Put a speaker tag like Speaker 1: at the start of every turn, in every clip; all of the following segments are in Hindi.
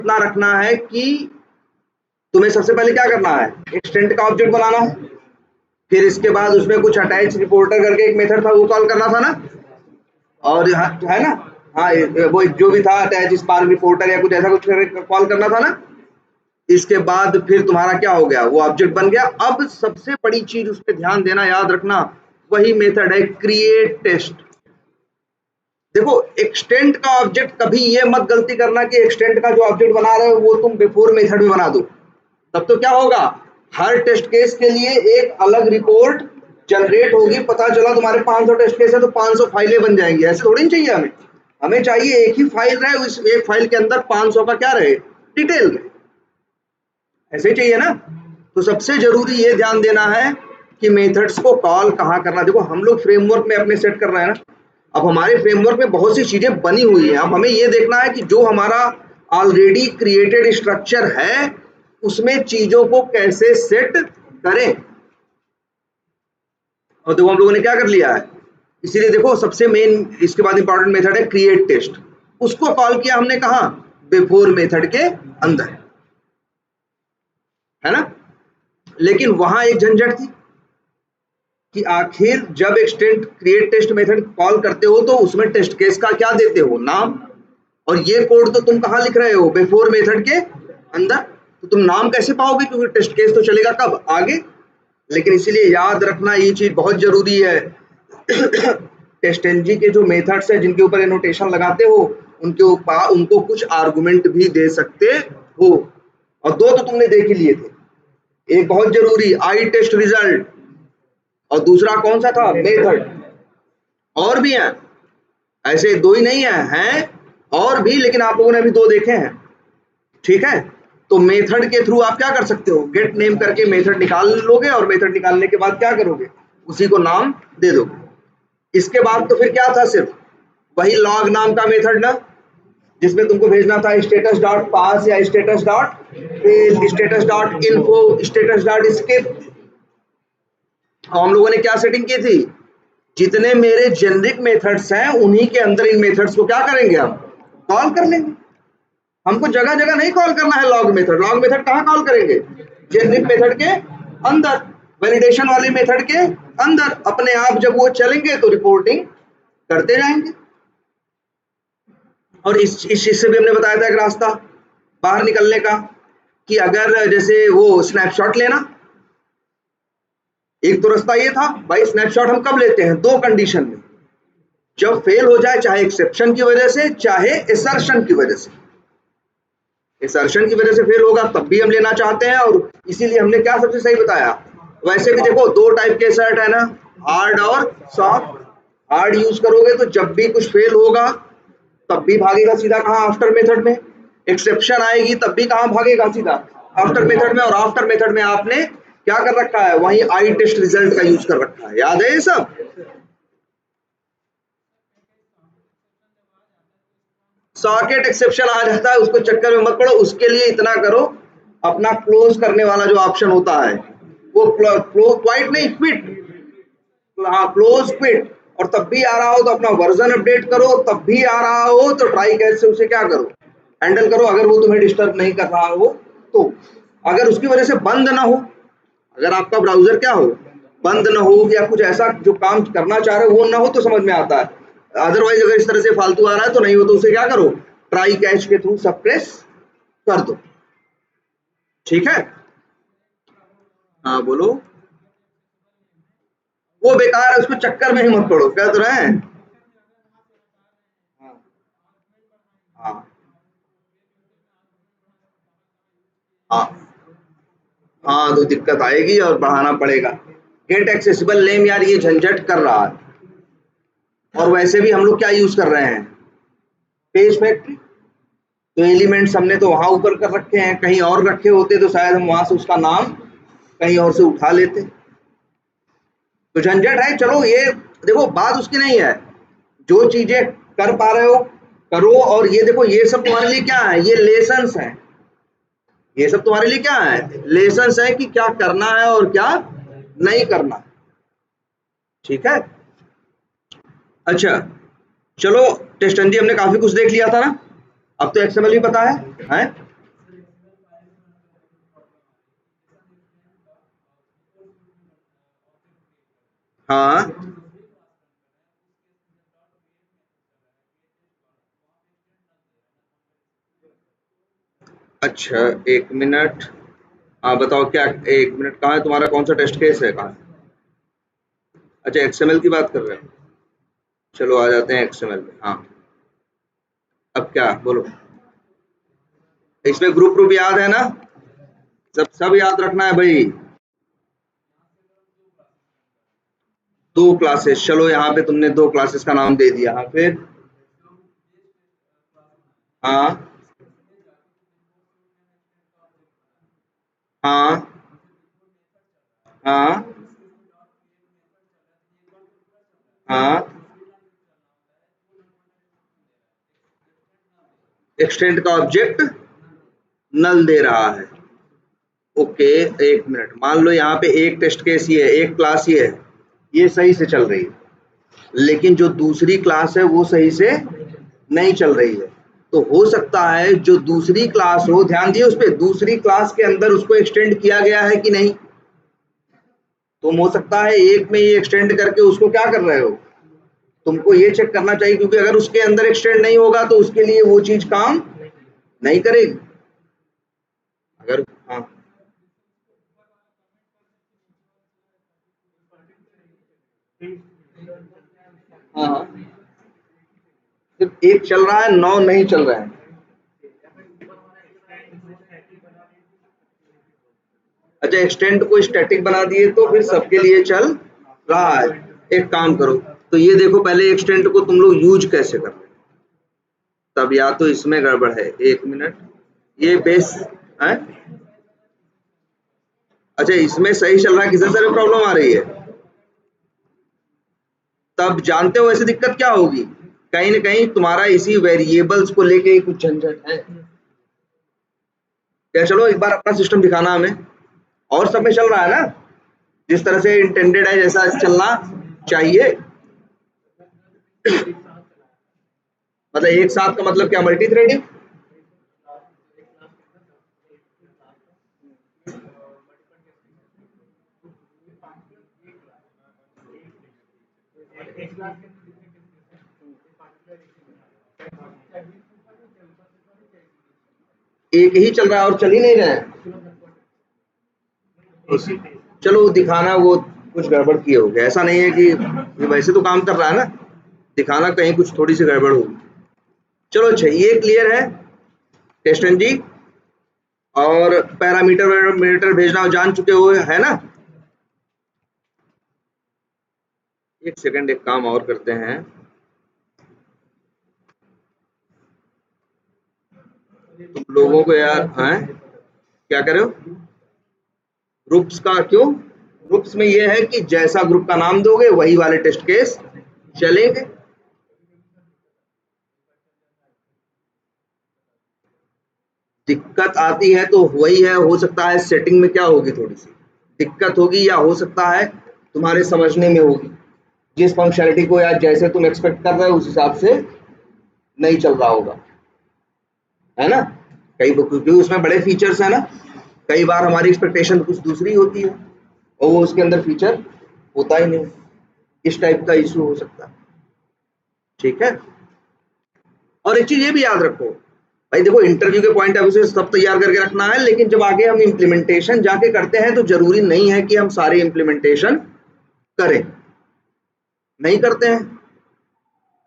Speaker 1: इतना रखना है कि तुम्हें सबसे पहले क्या करना है, एक्सटेंड का ऑब्जेक्ट बनाना है, फिर इसके बाद उसमें कुछ अटैच रिपोर्टर करके एक मेथड था वो कॉल करना था ना, और है ना, हाँ वो जो भी था अटैच स्पार्क रिपोर्टर या कुछ ऐसा कुछ कॉल करना था ना। इसके बाद फिर तुम्हारा क्या हो गया, वो ऑब्जेक्ट बन गया। अब सबसे बड़ी चीज उस पर ध्यान देना, याद रखना, वही मेथड है क्रिएट टेस्ट। देखो एक्सटेंड का ऑब्जेक्ट कभी ये मत गलती करना कि एक्सटेंड का जो ऑब्जेक्ट बना रहे हो वो तुम बिफोर मेथड में बना दो, तब तो क्या होगा, हर टेस्ट केस के लिए एक अलग रिपोर्ट जनरेट होगी। पता चला तुम्हारे 500 टेस्ट केस है तो 500 फाइलें बन जाएंगी, ऐसे थोड़ी नहीं चाहिए हमें। हमें चाहिए एक ही फाइल रहे, उस एक फाइल के अंदर 500 का क्या रहे, डिटेल रहे, ऐसे ही चाहिए ना। तो सबसे जरूरी ये ध्यान देना है कि मेथड्स को कॉल कहाँ करना। देखो हम लोग फ्रेमवर्क में अपने सेट कर रहे हैं ना, अब हमारे फ्रेमवर्क में बहुत सी चीजें बनी हुई हैं, अब हमें ये देखना है कि जो हमारा ऑलरेडी क्रिएटेड स्ट्रक्चर है उसमें चीजों को कैसे सेट करें। और देखो हम लोगों ने क्या कर लिया है, इसीलिए देखो सबसे मेन इसके बाद इंपॉर्टेंट मेथड है क्रिएट टेस्ट, उसको कॉल किया हमने कहा, बिफोर मेथड के अंदर, है ना। लेकिन वहां एक झंझट थी कि आखिर जब extend create test method call करते हो तो उसमें टेस्ट केस का क्या देते हो, नाम, और ये कोड तो तुम कहाँ लिख रहे हो, बिफोर मेथड के अंदर, तो तुम नाम कैसे पाओगे, क्योंकि टेस्ट केस तो चलेगा कब, आगे। लेकिन इसीलिए याद रखना ये चीज बहुत जरूरी है टेस्टएनजी के जो मेथड्स है जिनके ऊपर एनोटेशन लगाते हो उनके ऊपर उनको कुछ आर्गुमेंट भी दे सकते हो, और दो तो तुमने देख ही लिए थे, एक बहुत जरूरी आई टेस्ट रिजल्ट, और दूसरा कौन सा था, मेथड। और भी हैं, ऐसे दो ही नहीं है, हैं और भी, लेकिन आप लोगों ने अभी दो देखे हैं, ठीक है। तो मेथड के थ्रू आप क्या कर सकते हो, गेट नेम करके मेथड निकाल लोगे, और मेथड निकालने के बाद क्या करोगे, उसी को नाम दे दोगे। इसके बाद तो फिर क्या था, सिर्फ वही लॉग नाम का मेथड ना, जिसमें तुमको भेजना था स्टेटस डॉट पास या स्टेटस डॉट फिर status dot info status dot skip. हम लोगों ने क्या सेटिंग की थी, जितने मेरे जेनरिक मेथड्स हैं उन्हीं के अंदर इन मेथड्स को क्या करेंगे, हम कॉल कर लेंगे। हमको जगह जगह नहीं कॉल करना है लॉग मेथड, लॉग मेथड कहाँ कॉल करेंगे, जेनरिक मेथड के अंदर, वैलिडेशन वाले मेथड के अंदर। अपने आप जब वो चलेंगे तो रिपोर्टिंग करते जाएंगे। और इस चीज से भी हमने बताया था एक रास्ता बाहर निकलने का, कि अगर जैसे वो स्नैपशॉट लेना, एक तो रास्ता ये था भाई, स्नैपशॉट हम कब लेते हैं, दो कंडीशन में, जब फेल हो जाए, चाहे एक्सेप्शन की वजह से चाहे एसर्शन की वजह से। एसर्शन की वजह से फेल होगा तब भी हम लेना चाहते हैं, और इसीलिए हमने क्या सबसे सही बताया। वैसे भी देखो दो टाइप के सर्ट है ना, हार्ड और सॉफ्ट। हार्ड यूज करोगे तो जब भी कुछ फेल होगा तब भी भागेगा सीधा कहाँ, आफ्टर मेथड में। एक्सेप्शन आएगी तब भी कहाँ भागेगा, सीधा आफ्टर मेथड में। और आफ्टर मेथड में आपने क्या कर रखा है, वही आई टेस्ट रिजल्ट का यूज कर रखा है, याद है ये सब। सॉकेट एक्सेप्शन आ जाता है, उसको चक्कर में मत पड़ो, उसके लिए इतना करो, अपना क्लोज करने वाला जो ऑप्शन होता है वो क्वाइट नहीं, क्विट, हाँ क्लोज क्विट। और तब भी आ रहा हो तो अपना वर्जन अपडेट करो, तब भी आ रहा हो तो ट्राई कैसे उसे क्या करो, हैंडल करो, अगर वो तुम्हें डिस्टर्ब नहीं कर रहा हो तो। अगर उसकी वजह से बंद ना हो, अगर आपका ब्राउजर क्या हो, बंद ना हो, या कुछ ऐसा जो काम करना चाह रहे हो वो ना हो तो समझ में आता है। अदरवाइज अगर इस तरह से फालतू आ रहा है तो नहीं हो, तो उसे क्या करो, ट्राई कैच के थ्रू सप्रेस कर दो, ठीक है। हाँ बोलो, वो बेकार है, उसको चक्कर में ही मत पड़ो, कह तो रहे हैं। हाँ हाँ हाँ हाँ, तो दिक्कत आएगी और बढ़ाना पड़ेगा। गेट एक्सेसिबल नेम, यार ये झंझट कर रहा है। और वैसे भी हम लोग क्या यूज कर रहे हैं, पेज फैक्ट्री। तो एलिमेंट्स हमने तो वहां ऊपर कर रखे हैं, कहीं और रखे होते तो शायद हम वहां से उसका नाम कहीं और से उठा लेते। तो झंझट है, चलो ये देखो बात उसकी नहीं है, जो चीजें कर पा रहे हो करो। और ये देखो ये सब तुम्हारे लिए क्या है, ये लेसन्स हैं, ये सब तुम्हारे लिए क्या है, लेसन्स है कि क्या करना है और क्या नहीं करना, ठीक है। अच्छा चलो, टेस्टनजी हमने काफी कुछ देख लिया था ना, अब तो एक्सएमएल भी पता है? हाँ अच्छा, 1 मिनट। हाँ बताओ क्या, 1 मिनट, कहाँ है तुम्हारा, कौन सा टेस्ट केस है, कहाँ है? अच्छा XML की बात कर रहे हो, चलो आ जाते हैं XML में। हाँ अब क्या बोलो, इसमें ग्रुप ग्रुप याद है ना, सब याद रखना है भाई। 2 क्लासेस, चलो यहाँ पे तुमने 2 क्लासेस का नाम दे दिया। हाँ फिर, हाँ हाँ हाँ हाँ, एक्सटेंड का ऑब्जेक्ट नल दे रहा है। ओके, 1 मिनट, मान लो यहाँ पे एक टेस्ट केस ही है, एक क्लास ही है, ये सही से चल रही है, लेकिन जो दूसरी क्लास है वो सही से नहीं चल रही है। तो हो सकता है जो दूसरी क्लास हो, ध्यान दिए उस पर, दूसरी क्लास के अंदर उसको एक्सटेंड किया गया है कि नहीं। तुम हो सकता है एक में ये एक्सटेंड करके उसको क्या कर रहे हो, तुमको ये चेक करना चाहिए, क्योंकि अगर उसके अंदर एक्सटेंड नहीं होगा तो उसके लिए वो चीज काम नहीं करेगी। अगर हाँ हाँ हाँ, सिर्फ एक चल रहा है, 9 नहीं चल रहे हैं। अच्छा, एक्सटेंड को स्टैटिक बना दिए तो फिर सबके लिए चल रहा है। एक काम करो, तो ये देखो पहले एक्सटेंड को तुम लोग यूज कैसे कर रहे हो, तब या तो इसमें गड़बड़ है। 1 मिनट, ये बेस है। अच्छा इसमें सही चल रहा है, किसी तरह प्रॉब्लम आ रही है, तब जानते हो ऐसी दिक्कत क्या होगी, कहीं ना कहीं तुम्हारा इसी वेरिएबल्स को लेके ही कुछ झंझट है क्या। चलो एक बार अपना सिस्टम दिखाना हमें, और सब में चल रहा है ना जिस तरह से इंटेंडेड है, जैसा चलना चाहिए। मतलब एक साथ का मतलब क्या, मल्टी थ्रेडिंग। एक ही चल रहा है और चल ही नहीं रहा है। चलो दिखाना वो कुछ गड़बड़ किए हो गया, ऐसा नहीं है कि ये वैसे तो काम कर रहा है ना, दिखाना कहीं कुछ थोड़ी सी गड़बड़ होगी। चलो अच्छा, ये क्लियर है टेस्टन जी, और पैरामीटर मीटर भेजना जान चुके हो है ना। एक सेकंड, एक काम और करते हैं, तुम लोगों को यार हैं, क्या कर रहे हो, ग्रुप्स का क्यों, ग्रुप्स में ये है कि जैसा ग्रुप का नाम दोगे वही वाले टेस्ट केस चलेंगे। दिक्कत आती है तो वही है, हो सकता है सेटिंग में क्या होगी, थोड़ी सी दिक्कत होगी, या हो सकता है तुम्हारे समझने में होगी, जिस फंक्शनलिटी को या जैसे तुम एक्सपेक्ट कर रहे हो उस हिसाब से नहीं चल रहा होगा, है ना। कई क्योंकि उसमें बड़े फीचर्स है ना, कई बार हमारी एक्सपेक्टेशन कुछ दूसरी होती है और वो उसके अंदर फीचर होता ही नहीं, इस टाइप का इशू हो सकता है। ठीक है, और एक चीज ये भी याद रखो भाई, देखो इंटरव्यू के पॉइंट ऑफ व्यू से सब तैयार करके रखना है, लेकिन जब आगे हम इम्प्लीमेंटेशन जाके करते हैं तो जरूरी नहीं है कि हम सारे इम्प्लीमेंटेशन करें, नहीं करते हैं।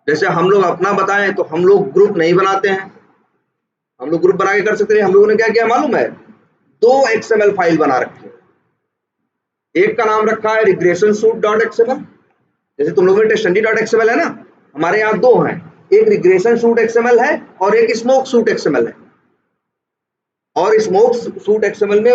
Speaker 1: जैसे हम लोग अपना बताएं तो हम लोग ग्रुप नहीं बनाते हैं, हम लोग ग्रुप बना के कर सकते हैं। हम लोगों ने क्या किया मालूम है, 2 XML फाइल बना रखी है, एक का नाम रखा है रिग्रेशन सूट डॉट एक्सएमएल, जैसे तुम लोगों में टेस्टंडी डॉट एक्सएमएल है ना, हमारे यहाँ 2 हैं, एक रिग्रेशन सूट एक्सएमएल है और एक स्मोक सूट एक्सएमएल है। और स्मोक सूट एक्सएमएल में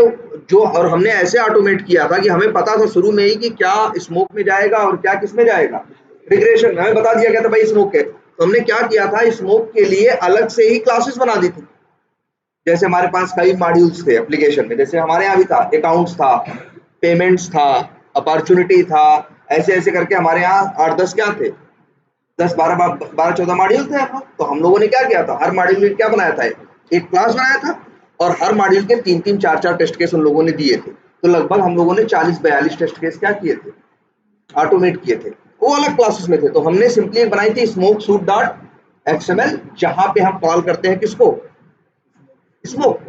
Speaker 1: जो, और हमने ऐसे ऑटोमेट किया था कि हमें पता था शुरू में ही कि क्या स्मोक में जाएगा और क्या किस में जाएगा, रिग्रेशन में हमें बता दिया गया था भाई स्मोक है, तो हमने क्या किया था, स्मोक के लिए अलग से ही क्लासेस बना दी थी। जैसे हमारे पास कई मॉड्यूल्स थे एप्लीकेशन में, जैसे हमारे यहाँ भी था, अकाउंट्स था, पेमेंट्स था, अपॉर्चुनिटी था, ऐसे ऐसे करके हमारे यहाँ 8-10 क्या थे, 10-12 मॉड्यूल थे हम लोग। तो हम लोगों ने क्या किया था, हर मॉड्यूल में क्या बनाया था, एक क्लास बनाया था, और हर मॉड्यूल के 3-3 4-4 टेस्ट केस उन लोगों ने दिए थे। तो लगभग हम लोगों ने 40-42 टेस्ट केस क्या किए थे, ऑटोमेट किए थे, वो अलग क्लासेस में थे। तो हमने सिंपली एक बनाई थी स्मोक सूट डॉट एक्सएमएल, जहां पे हम कॉल करते हैं किसको, स्मोक,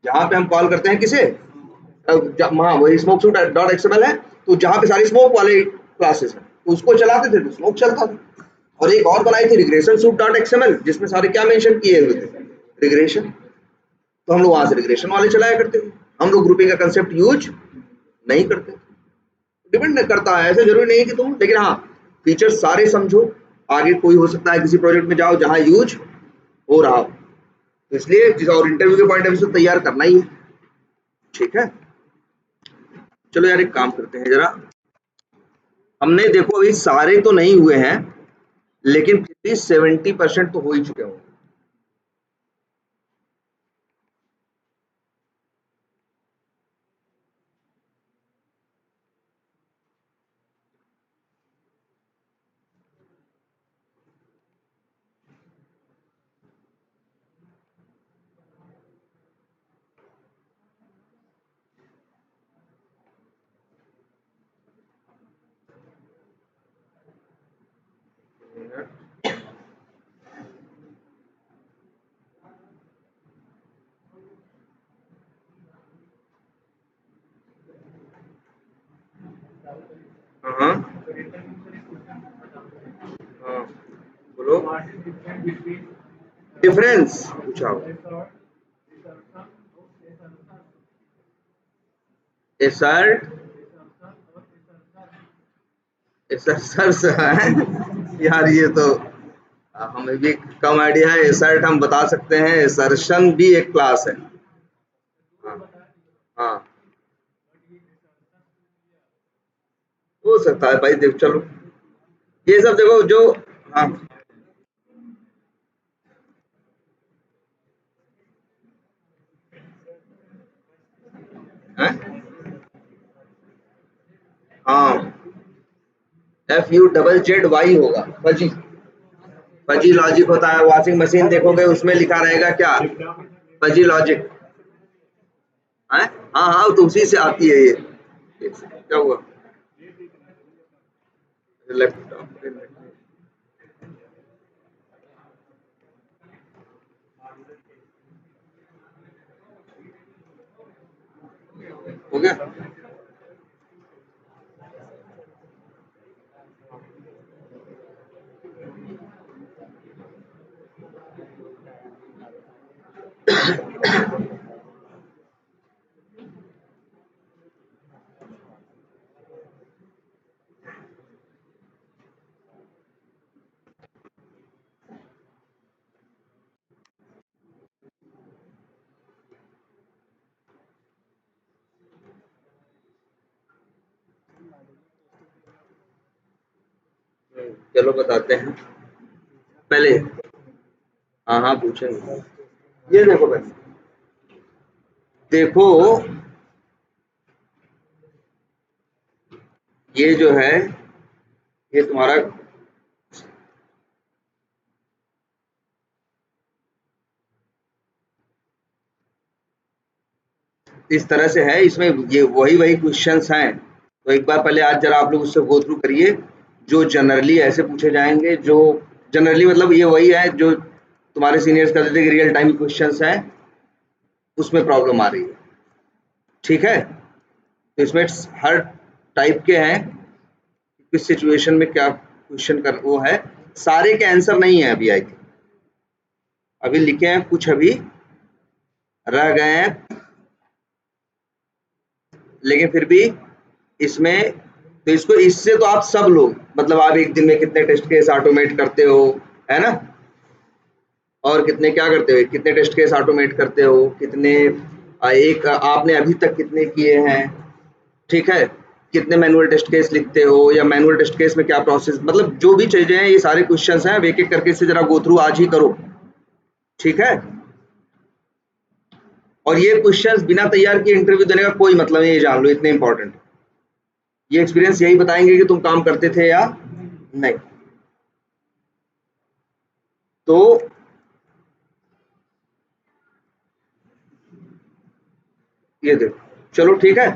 Speaker 1: जहां पे हम कॉल करते हैं किसे, हाँ वही स्मोक सूट डॉट एक्सएमएल है। तो जहां पे सारी स्मोक वाले क्लासेस हैं, तो उसको चलाते थे तो स्मोक चलता था। और एक और बनाई थी रिग्रेशन सूट डॉट एक्सएमएल, जिसमें सारे क्या मेंशन किए हुए थे, रिग्रेशन। तो हम लोग वहां से रिग्रेशन वाले चलाया करते थे, हम लोग ग्रुपिंग का कंसेप्ट यूज नहीं करते। डिपेंड करता है, ऐसे जरूरी नहीं कि तुम, लेकिन हाँ फीचर्स सारे समझो, आगे कोई हो सकता है किसी प्रोजेक्ट में जाओ जहां यूज हो रहा हो, तो इसलिए जिस और इंटरव्यू के पॉइंट ऑफ व्यू से तैयार करना ही है। ठीक है, चलो यार एक काम करते हैं जरा, हमने देखो अभी सारे तो नहीं हुए हैं, लेकिन फिर भी 70% तो हो ही चुके होंगे। हाँ हाँ बोलो, डिफरेंस पूछा हो, एसर्ट, एसर्ट है यार, ये तो हमें भी कम आइडिया है। एसर्ट हम बता सकते हैं, एसर्शन भी एक क्लास है। हाँ हाँ, हो सकता है भाई, देख चलो ये सब देखो जो, हाँ हैं? हाँ FUZZY होगा, फजी, फजी लॉजिक होता है। वॉशिंग मशीन देखोगे उसमें लिखा रहेगा क्या, फजी लॉजिक है। हाँ हाँ, तो उसी से आती है ये। क्या हुआ, लैपटॉप हो गया। चलो बताते हैं पहले। हाँ हाँ पूछेंगे, ये देखो भाई, देखो ये जो है, ये तुम्हारा इस तरह से है, इसमें ये वही वही क्वेश्चंस हैं। तो एक बार पहले आज जरा आप लोग उससे गो थ्रू करिए, जो जनरली ऐसे पूछे जाएंगे, जो जनरली मतलब ये वही है जो तुम्हारे सीनियर्स कहते थे कि रियल टाइम क्वेश्चंस हैं, उसमें प्रॉब्लम आ रही है। ठीक है, तो इसमें हर टाइप के हैं, किस सिचुएशन में क्या क्वेश्चन कर वो है, सारे के आंसर नहीं है अभी, आई थिंक अभी लिखे हैं कुछ, अभी रह गए हैं, लेकिन फिर भी इसमें, तो इसको इससे तो आप सब लोग, मतलब आप एक दिन में कितने टेस्ट केस ऑटोमेट करते हो, है ना, और कितने क्या करते हो, कितने टेस्ट केस ऑटोमेट करते हो, कितने एक आपने अभी तक कितने किए हैं, ठीक है, कितने मैनुअल टेस्ट केस लिखते हो, या मैनुअल टेस्ट केस में क्या प्रोसेस, मतलब जो भी चीजें हैं, ये सारे क्वेश्चंस हैं, एक एक करके इससे जरा गो थ्रू आज ही करो। ठीक है, और ये क्वेश्चंस बिना तैयार किए इंटरव्यू देने का कोई मतलब नहीं, ये जान लो, इतने इंपॉर्टेंट। ये एक्सपीरियंस यही बताएंगे कि तुम काम करते थे या नहीं। तो ये देखो, चलो ठीक है,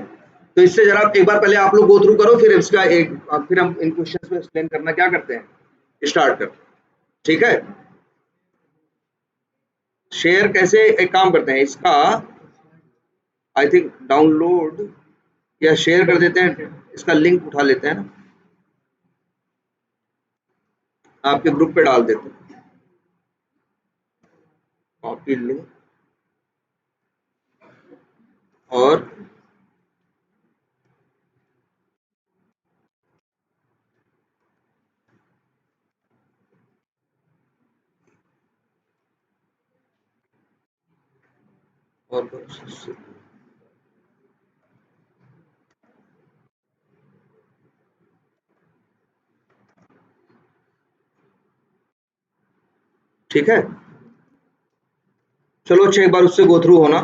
Speaker 1: तो इससे जरा एक बार पहले आप लोग गो थ्रू करो, फिर इसका फिर हम इन क्वेश्चंस को एक्सप्लेन करना क्या करते हैं, स्टार्ट करते हैं। ठीक है, शेयर कैसे, एक काम करते हैं, इसका आई थिंक डाउनलोड या शेयर कर देते हैं, इसका लिंक उठा लेते हैं ना, आपके ग्रुप पे डाल देते हैं, कॉपी लिंक और ठीक है। चलो अच्छा, एक बार उससे गो थ्रू होना।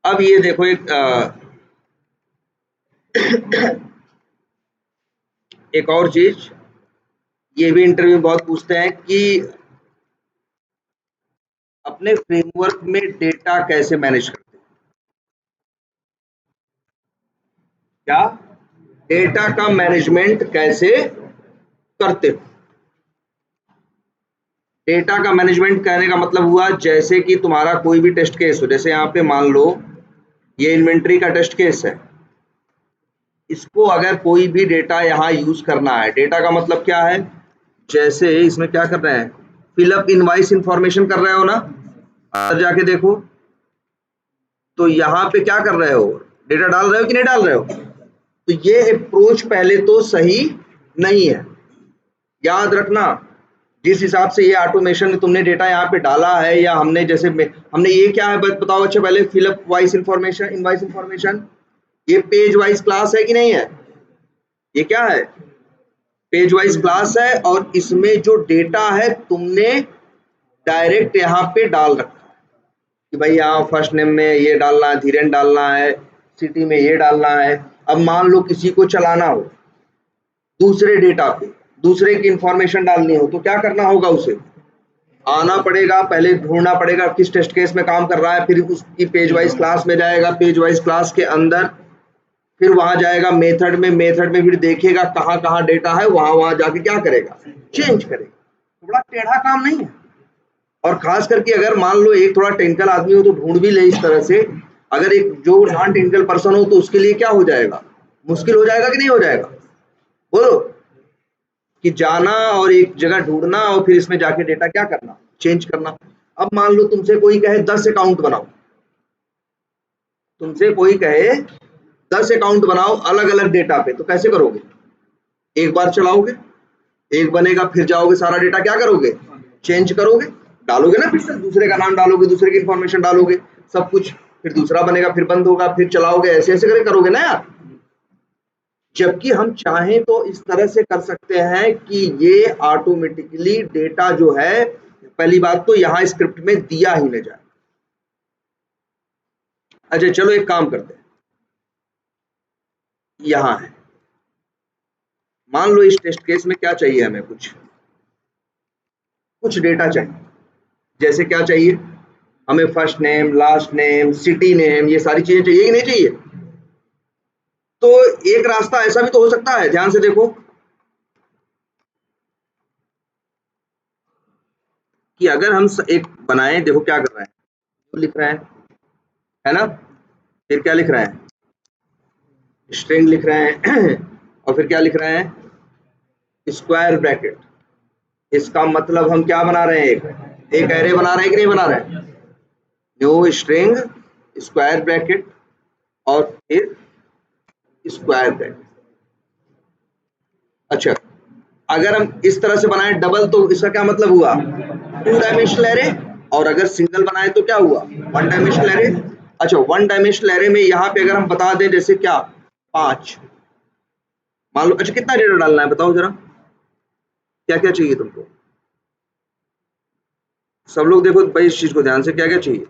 Speaker 1: अब ये देखो एक और चीज, ये भी इंटरव्यू में बहुत पूछते हैं कि अपने फ्रेमवर्क में डेटा कैसे मैनेज करते हैं। क्या डेटा का मैनेजमेंट कैसे करते हो? डेटा का मैनेजमेंट करने का मतलब हुआ, जैसे कि तुम्हारा कोई भी टेस्ट केस हो, जैसे यहाँ पे मान लो ये इन्वेंट्री का टेस्ट केस है, इसको अगर कोई भी डेटा यहाँ यूज करना है, डेटा का मतलब क्या है, जैसे इसमें क्या कर रहे हैं, फिलअप इनवाइस इंफॉर्मेशन कर रहे हो ना, अंदर जाके देखो तो यहाँ पे क्या कर रहे हो, डेटा डाल रहे हो कि नहीं डाल रहे हो। तो ये अप्रोच पहले तो सही नहीं है, याद रखना। जिस हिसाब से ये ऑटोमेशन तुमने डेटा यहाँ पे डाला है, या हमने जैसे हमने ये क्या है बताओ अच्छा पहले, fill up wise information, invoice information, ये पेज वाइज क्लास है कि नहीं है, ये क्या है, पेज वाइज क्लास है, और इसमें जो डेटा है तुमने डायरेक्ट यहाँ पे डाल रखा है कि भाई यहाँ फर्स्ट नेम में ये डालना है, धीरेन डालना है, सिटी में ये डालना है। अब मान लो किसी को चलाना हो दूसरे डेटा पे, दूसरे की इंफॉर्मेशन डालनी हो, तो क्या करना होगा, उसे आना पड़ेगा, पहले ढूंढना पड़ेगा किस टेस्ट केस में काम कर रहा है, फिर उसकी पेज वाइज क्लास में जाएगा, पेज वाइज क्लास के अंदर फिर वहां जाएगा मेथड में, मेथड में फिर देखेगा कहाँ कहाँ डेटा है, वहां वहां जाके क्या करेगा, चेंज करेगा। थोड़ा टेढ़ा काम नहीं है। और खास करके अगर मान लो एक थोड़ा टेक्निकल आदमी हो तो ढूंढ भी ले इस तरह से, अगर एक जो नॉन टेक्निकल पर्सन हो तो उसके लिए क्या हो जाएगा, मुश्किल हो जाएगा कि नहीं हो जाएगा, बोलो, कि जाना और एक जगह ढूंढना और फिर इसमें जाके डेटा क्या करना, चेंज करना। अब मान लो तुमसे कोई कहे 10 अकाउंट बनाओ, तुमसे कोई कहे 10 अकाउंट बनाओ अलग अलग डेटा पे, तो कैसे करोगे, एक बार चलाओगे, एक बनेगा, फिर जाओगे सारा डेटा क्या करोगे, चेंज करोगे, डालोगे ना, फिर से दूसरे का नाम डालोगे, दूसरे की इंफॉर्मेशन डालोगे, सब कुछ, फिर दूसरा बनेगा, फिर बंद होगा, फिर चलाओगे, ऐसे ऐसे करके करोगे ना यार। जबकि हम चाहें तो इस तरह से कर सकते हैं कि ये ऑटोमेटिकली डेटा जो है, पहली बात तो यहाँ स्क्रिप्ट में दिया ही न जाए। अच्छा चलो एक काम करते हैं, यहाँ है, मान लो इस टेस्ट केस में क्या चाहिए हमें, कुछ डेटा चाहिए, जैसे क्या चाहिए हमें, first name, last name, city name, ये सारी चीजें चाहिए कि नहीं चाहिए। तो एक रास्ता ऐसा भी तो हो सकता है, ध्यान से देखो, कि अगर हम एक बनाएं, देखो क्या कर रहे हैं, तो लिख रहे है ना, फिर क्या लिख रहे हैं, स्ट्रिंग लिख रहे हैं और फिर क्या लिख रहे हैं, स्क्वायर ब्रैकेट। इसका मतलब हम क्या बना रहे हैं, एक एरे बना रहे हैं कि नहीं बना रहे हैं, न्यू स्ट्रिंग स्क्वायर ब्रैकेट और फिर स्क्वायर ब्रैकेट। अच्छा, अगर हम इस तरह से बनाए डबल, तो इसका क्या मतलब हुआ, 2 डायमेंशनल एरे, और अगर सिंगल बनाए तो क्या हुआ, 1 डायमेंशनल एरे। अच्छा 1 डायमेंशनल एरे में यहाँ पे अगर हम बता दें जैसे क्या 5, मान लो, अच्छा कितना डेटा डालना है बताओ जरा, क्या क्या चाहिए तुमको, सब लोग देखो भाई इस चीज को ध्यान से, क्या क्या चाहिए।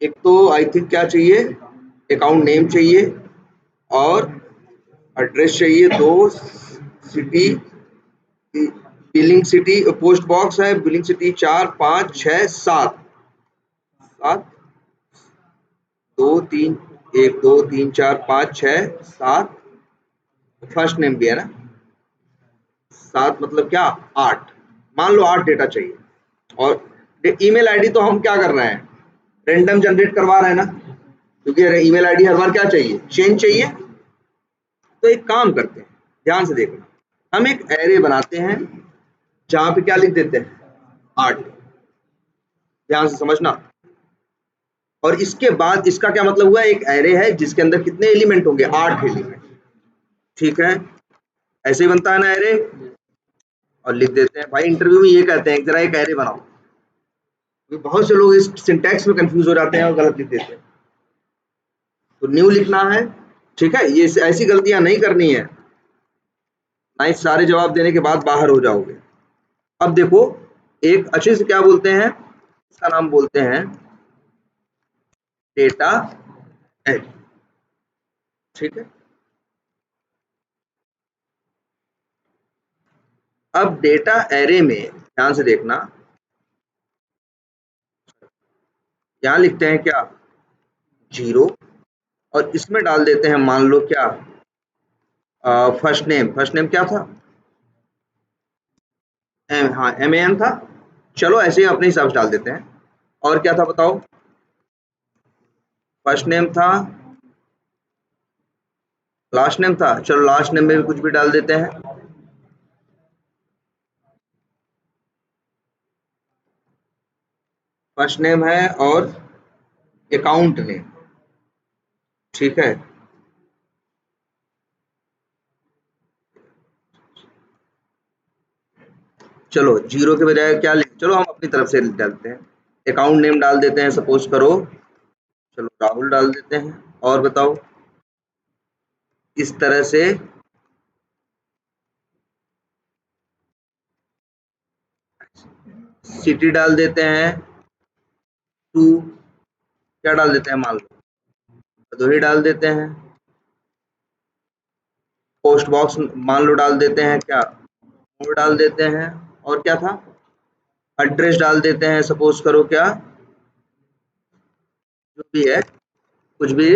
Speaker 1: एक तो आई थिंक क्या चाहिए, अकाउंट नेम चाहिए, और एड्रेस चाहिए 2, city, billing city, post box है, बिलिंग सिटी 4 5 6 7, दो तीन, 1 2 3 4 5 6 7, फर्स्ट नेम भी है ना, 7 मतलब क्या 8, मान लो 8 डेटा चाहिए। और ईमेल आईडी तो हम क्या कर रहे हैं, रेंडम जनरेट करवा रहे हैं ना, क्योंकि ईमेल आईडी हर बार क्या चाहिए, चेंज चाहिए। तो एक काम करते हैं, ध्यान से देखना, हम एक एरे बनाते हैं जहां पे क्या लिख देते हैं 8, ध्यान से समझना। और इसके बाद इसका क्या मतलब हुआ, एक एरे है जिसके अंदर कितने एलिमेंट होंगे, 8 एलिमेंट, ठीक है। ऐसे ही बनता है ना एरे। और लिख देते हैं भाई, इंटरव्यू में ये कहते हैं जरा एक एरे बनाओ, बहुत से लोग इस सिंटैक्स में कंफ्यूज हो जाते हैं और गलत लिख देते हैं। तो न्यू लिखना है, ठीक है, ये ऐसी गलतियां नहीं करनी है, नहीं सारे जवाब देने के बाद बाहर हो जाओगे। अब देखो, एक अच्छे से क्या बोलते हैं, इसका नाम बोलते हैं डेटा एरे, ठीक है। अब डेटा एरे में ध्यान से देखना, यहां लिखते हैं क्या 0, और इसमें डाल देते हैं मान लो क्या फर्स्ट नेम क्या था, हाँ MAN था, चलो ऐसे ही अपने हिसाब से डाल देते हैं। और क्या था बताओ, फर्स्ट नेम था, लास्ट नेम था, चलो लास्ट नेम में भी कुछ भी डाल देते हैं। फर्स्ट नेम है और अकाउंट नेम, ठीक है। चलो 0 के बजाय क्या लिख, चलो हम अपनी तरफ से डालते हैं, अकाउंट नेम डाल देते हैं, सपोज करो चलो राहुल डाल देते हैं। और बताओ, इस तरह से सिटी डाल देते हैं, टू क्या डाल देते हैं, मान लो भदोही डाल देते हैं, पोस्ट बॉक्स मान लो डाल देते हैं क्या, मोर डाल देते हैं। और क्या था, एड्रेस डाल देते हैं, सपोज करो क्या जो भी है, कुछ भी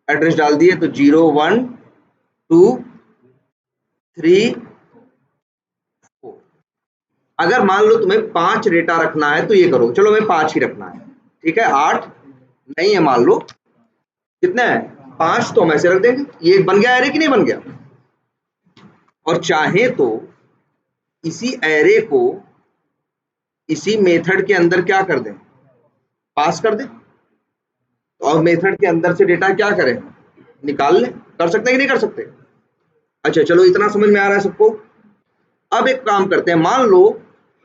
Speaker 1: एड्रेस डाल दिए, तो 0 1 2 3 4। अगर मान लो तुम्हें 5 डेटा रखना है तो ये करो, चलो मैं 5 ही रखना है, ठीक है, 8 नहीं है, मान लो कितने है 5, तो हम ऐसे रख देंगे, ये बन गया एरे कि नहीं बन गया। और चाहे तो इसी एरे को इसी मेथड के अंदर क्या कर दें, पास कर दें, और मेथड के अंदर से डेटा क्या करें, निकाल लें, कर सकते हैं कि नहीं कर सकते। अच्छा चलो इतना समझ में आ रहा है सबको। अब एक काम करते हैं, मान लो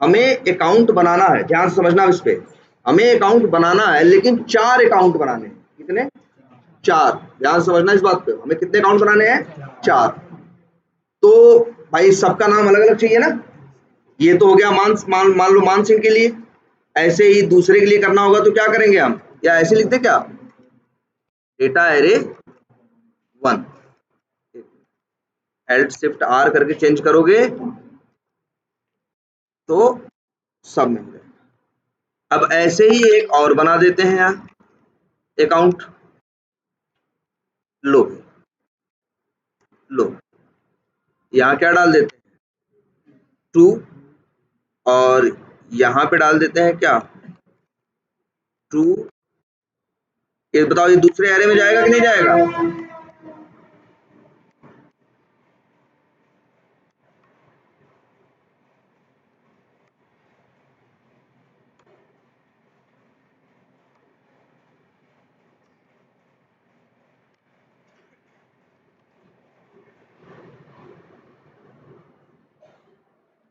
Speaker 1: हमें अकाउंट बनाना है, ध्यान से समझना इस पे, हमें अकाउंट बनाना है लेकिन 4 अकाउंट बनाने हैं, कितने 4, ध्यान से समझना इस बात पे, हमें कितने अकाउंट बनाने हैं 4। तो भाई सबका नाम अलग अलग चाहिए ना, ये तो हो गया मान लो मान सिंह के लिए, ऐसे ही दूसरे के लिए करना होगा तो क्या करेंगे हम, या ऐसे लिखते क्या data array 1, alt shift R करके चेंज करोगे तो सब मिल जाएगा। अब ऐसे ही एक और बना देते हैं यहाँ अकाउंट, लो लो यहाँ क्या डाल देते हैं 2, और यहाँ पे डाल देते हैं क्या 2। ये बताओ ये दूसरे एरे में जाएगा कि नहीं जाएगा,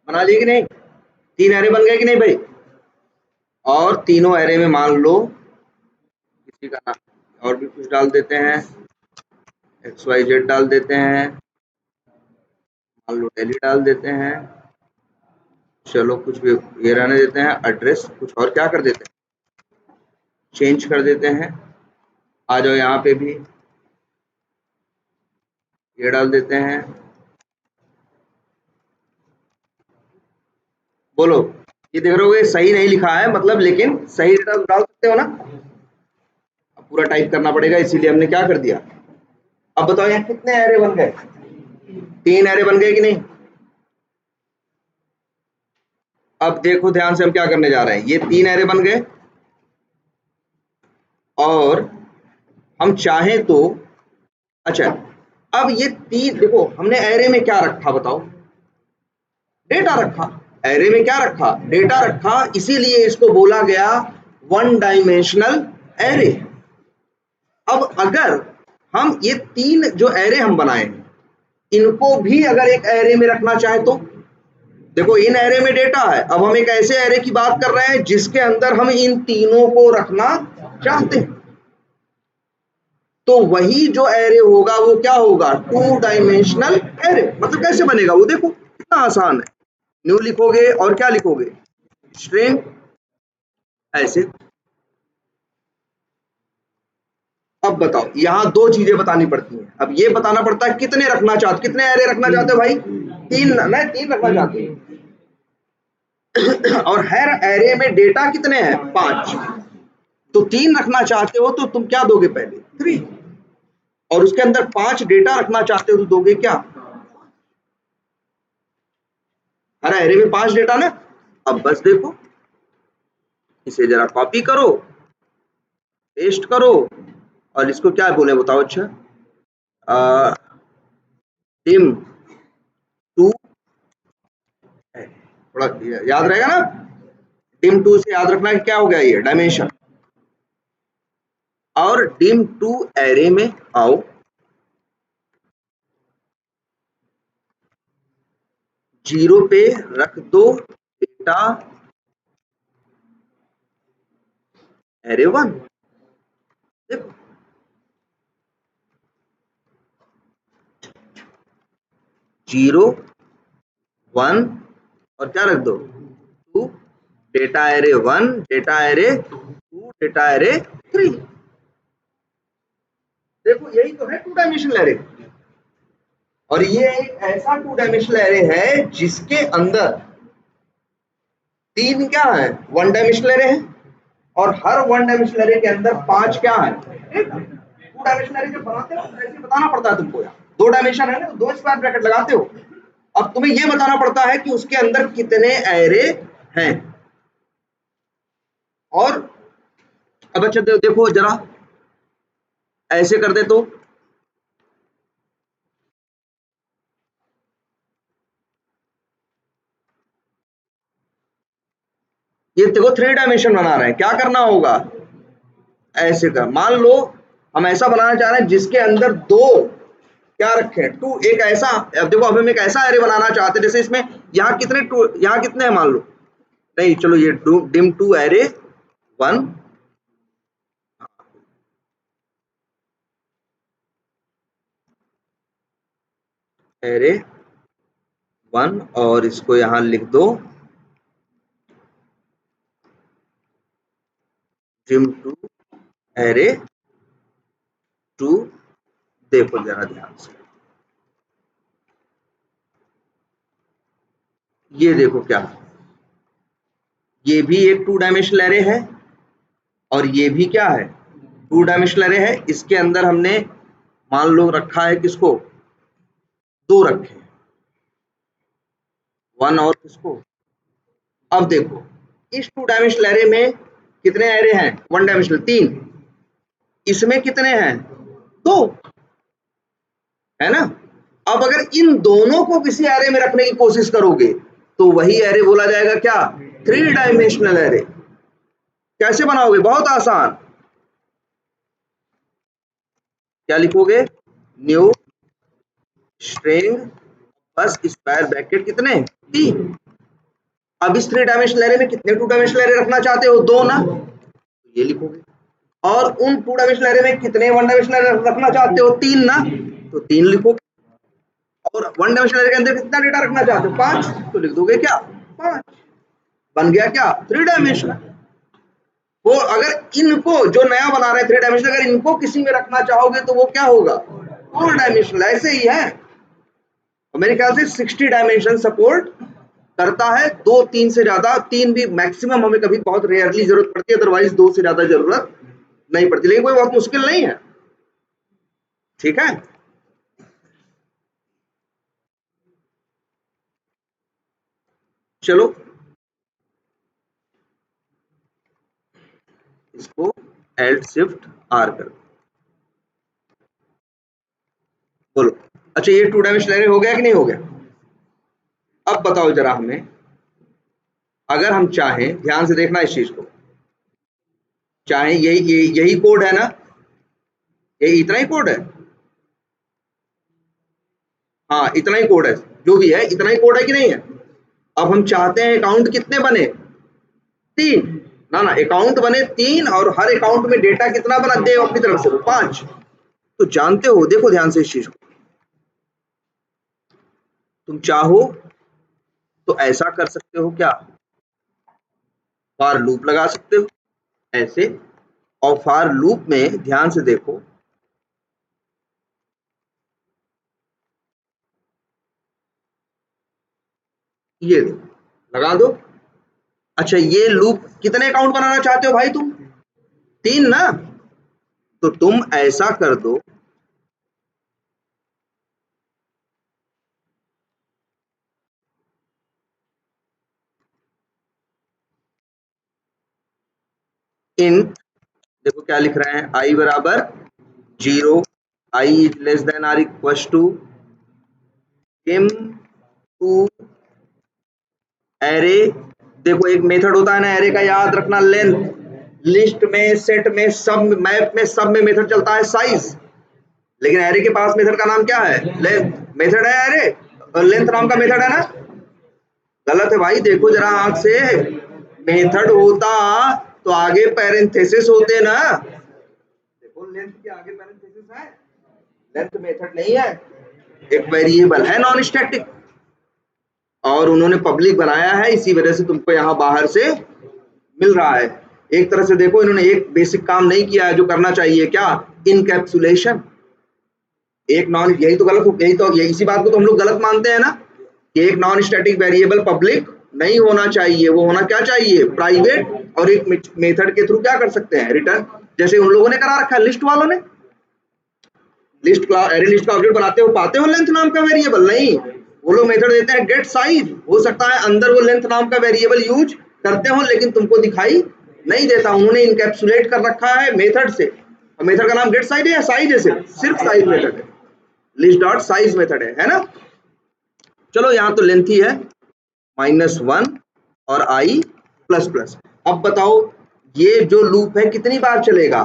Speaker 1: बना लिए कि नहीं, 3 एरे बन गए कि नहीं भाई। और तीनों एरे में मान लो किसी का नाम और भी कुछ डाल देते हैं, XYZ डाल देते हैं, मान लो दिल्ली डाल देते हैं, चलो कुछ भी ये रहने देते हैं, एड्रेस कुछ और क्या कर देते हैं चेंज कर देते हैं। आ जाओ यहाँ पे भी ये डाल देते हैं, बोलो ये देख रहे हो सही नहीं लिखा है मतलब, लेकिन सही डेटा डाल सकते हो ना। पूरा टाइप करना पड़ेगा, इसीलिए हमने क्या कर दिया। अब बताओ यहाँ कितने एरे बन गए, 3 एरे बन गए कि नहीं। अब देखो ध्यान से हम क्या करने जा रहे हैं, ये 3 एरे बन गए और हम चाहें तो, अच्छा अब ये 3 देखो हमने एरे में क्या रखा बताओ, डेटा रखा। एरे में क्या रखा, डेटा रखा, इसीलिए इसको बोला गया वन डायमेंशनल एरे। अब अगर हम ये 3 जो एरे हम बनाए इनको भी अगर एक एरे में रखना चाहे तो, देखो इन एरे में डेटा है, अब हम एक ऐसे एरे की बात कर रहे हैं जिसके अंदर हम इन तीनों को रखना चाहते हैं, तो वही जो एरे होगा वो क्या होगा, 2 डायमेंशनल एरे। मतलब कैसे बनेगा वो देखो, कितना आसान है। न्यू लिखोगे और क्या लिखोगे, स्ट्रिंग, ऐसे। अब बताओ यहाँ 2 चीजें बतानी पड़ती हैं। अब ये बताना पड़ता है कितने रखना चाहते, कितने एरे रखना चाहते हो भाई, 3, मैं 3 रखना चाहती हूँ और हर एरे में डेटा कितने हैं, 5, तो 3 रखना चाहते हो तो तुम क्या दोगे, पहले 3, और उसके अंदर 5 डेटा रखना चाहते हो तो दोगे क्या, हर एरे में 5 डेटा ना। अब बस देखो इसे जरा कॉपी करो, पेस्ट करो और इसको क्या बोले बताओ, अच्छा dim टू, थोड़ा याद रहेगा ना, dim टू से याद रखना कि क्या हो गया ये डायमेंशन। और dim टू एरे में आओ, जीरो पे रख दो डेटा एरे 1। देखो 0 1 और क्या रख दो 2, data array 1, data array 2, data array 3। देखो यही तो है 2 डायमेंशनल एरे। और ये एक ऐसा 2 डायमेंशनल एरे है जिसके अंदर 3 क्या है, 1 डायमेंशनल एरे है, और हर 1 डायमेंशनल एरे के अंदर 5 क्या है, 2 डायमेंशनल एरे जब बनाते हो तो ऐसे बताना पड़ता है तुमको, यार 2 डायमेंशन है ना, 2 स्क्वायर ब्रैकेट लगाते हो। अब तुम्हें यह बताना पड़ता है कि उसके अंदर कितने एरे हैं। और अब अच्छा देखो जरा ऐसे कर दे तो, ये देखो 3 डायमेंशन बना रहे हैं, क्या करना होगा, ऐसे कर, मान लो हम ऐसा बनाना चाह रहे हैं जिसके अंदर 2 क्या रखें, 2, एक ऐसा, अब देखो अब हम एक ऐसा एरे बनाना चाहते हैं जैसे इसमें यहाँ कितने 2, यहाँ कितने हैं मान लो, नहीं चलो ये dim टू एरे 1, एरे 1 और इसको यहाँ लिख दो dim टू एरे 2। देखो जरा ध्यान से, ये देखो क्या, ये भी एक 2 डायमेंशनल एरे है और ये भी क्या है 2 डायमेंशनल एरे है। इसके अंदर हमने मान लो रखा है किसको, 2 रखे, 1 और किसको। अब देखो इस 2 डायमेंशनल एरे में कितने एरे हैं, 1 डायमेंशनल 3, इसमें कितने हैं 2, है ना। अब अगर इन दोनों को किसी एरे में रखने की कोशिश करोगे तो वही एरे बोला जाएगा क्या, 3 डायमेंशनल एरे। कैसे बनाओगे, बहुत आसान, क्या लिखोगे, न्यू स्ट्रिंग बस स्क्वायर ब्रैकेट कितने 3। अब इस 3 डायमेंशनल एरे में कितने 2 डायमेंशनल एरे रखना चाहते हो, 2 ना, तो ये लिखोगे। और उन 2 डायमेंशनल एरे में कितने 1 डायमेंशनल एरे रखना चाहते हो, 3 ना, तो 3 लिखोगे। और 1 डायमेंशनल एरे के अंदर कितना डेटा रखना चाहते हो, 5, तो लिख दोगे क्या 5, बन गया क्या 3 डायमेंशनल। वो अगर इनको जो नया बना रहे 3 डायमेंशनल, अगर इनको किसी में रखना चाहोगे तो वो क्या होगा 4 डायमेंशनल। ऐसे ही है, मेरे ख्याल से 60 डायमेंशन सपोर्ट करता है, 2 3 से ज्यादा, 3 भी मैक्सिमम हमें कभी बहुत रेयरली जरूरत पड़ती है, अदरवाइज 2 से ज्यादा जरूरत नहीं पड़ती, लेकिन कोई बहुत मुश्किल नहीं है, ठीक है। चलो इसको एल्ट शिफ्ट आर कर, बोलो। अच्छा ये 2 डायमेंशनल एरे हो गया कि नहीं हो गया? अब बताओ जरा हमें, अगर हम चाहें, ध्यान से देखना इस चीज को, चाहे यही कोड है ना, ये इतना ही कोड है, हाँ इतना ही कोड है, जो भी है इतना ही कोड है कि नहीं है। अब हम चाहते हैं अकाउंट कितने बने, 3, ना ना अकाउंट बने 3 और हर अकाउंट में डेटा कितना बना दे अपनी तरफ से, 5। तो जानते हो, देखो ध्यान से इस चीज को, तुम चाहो तो ऐसा कर सकते हो क्या, फॉर लूप लगा सकते हो ऐसे, और फॉर लूप में ध्यान से देखो, ये लगा दो। अच्छा ये लूप कितने अकाउंट बनाना चाहते हो भाई तुम, 3 ना, तो तुम ऐसा कर दो, इंट, देखो क्या लिख रहे हैं, आई बराबर 0, i is less than or equal to dim to array. देखो एक मेथड होता है ना एरे का, याद रखना, लेंथ, लिस्ट में, सेट में, सब मैप में, सब में मेथड चलता है साइज, लेकिन एरे के पास मेथड का नाम क्या है, लेंथ। मेथड है एरे और लेंथ नाम का मेथड है ना, गलत है भाई, देखो जरा आंख से, मेथड होता तो आगे पैरेंथेसिस होते ना, देखो लेंथ के आगे पैरेंथेसिस है, लेंथ मेथड नहीं है, एक वेरिएबल है नॉन स्टैटिक, और उन्होंने पब्लिक बनाया है, इसी वजह से तुमको यहाँ बाहर से मिल रहा है। एक तरह से देखो इन्होंने एक बेसिक काम नहीं किया है जो करना चाहिए, क्या, इनकैप्सुलेशन। एक नॉन, यही तो गलत, यही तो इसी बात को तो हम लोग गलत मानते हैं ना, कि एक नॉन स्टैटिक वेरिएबल पब्लिक नहीं होना चाहिए, वो होना क्या चाहिए, प्राइवेट, और एक मेथड के थ्रू क्या कर सकते हैं, रिटर्न, जैसे उन लोगों ने करा रखा है, लिस्ट वालों ने, लिस्ट का एरे लिस्ट का ऑब्जेक्ट बनाते हो, पाते हो लेंथ नाम का वेरिएबल, नहीं, वो लोग मेथड देते हैं गेट साइज, हो सकता है अंदर वो लेंथ नाम का वेरिएबल यूज करते हो लेकिन तुमको दिखाई नहीं देता, उन्होंने इनकैप्सुलेट कर रखा है मेथड से, और मेथड का नाम गेट साइज है या साइज है, सिर्फ साइज मेथड है, लिस्ट डॉट साइज मेथड है ना। चलो यहाँ तो लेंथ ही है -1 और आई प्लस प्लस। अब बताओ ये जो लूप है कितनी बार चलेगा,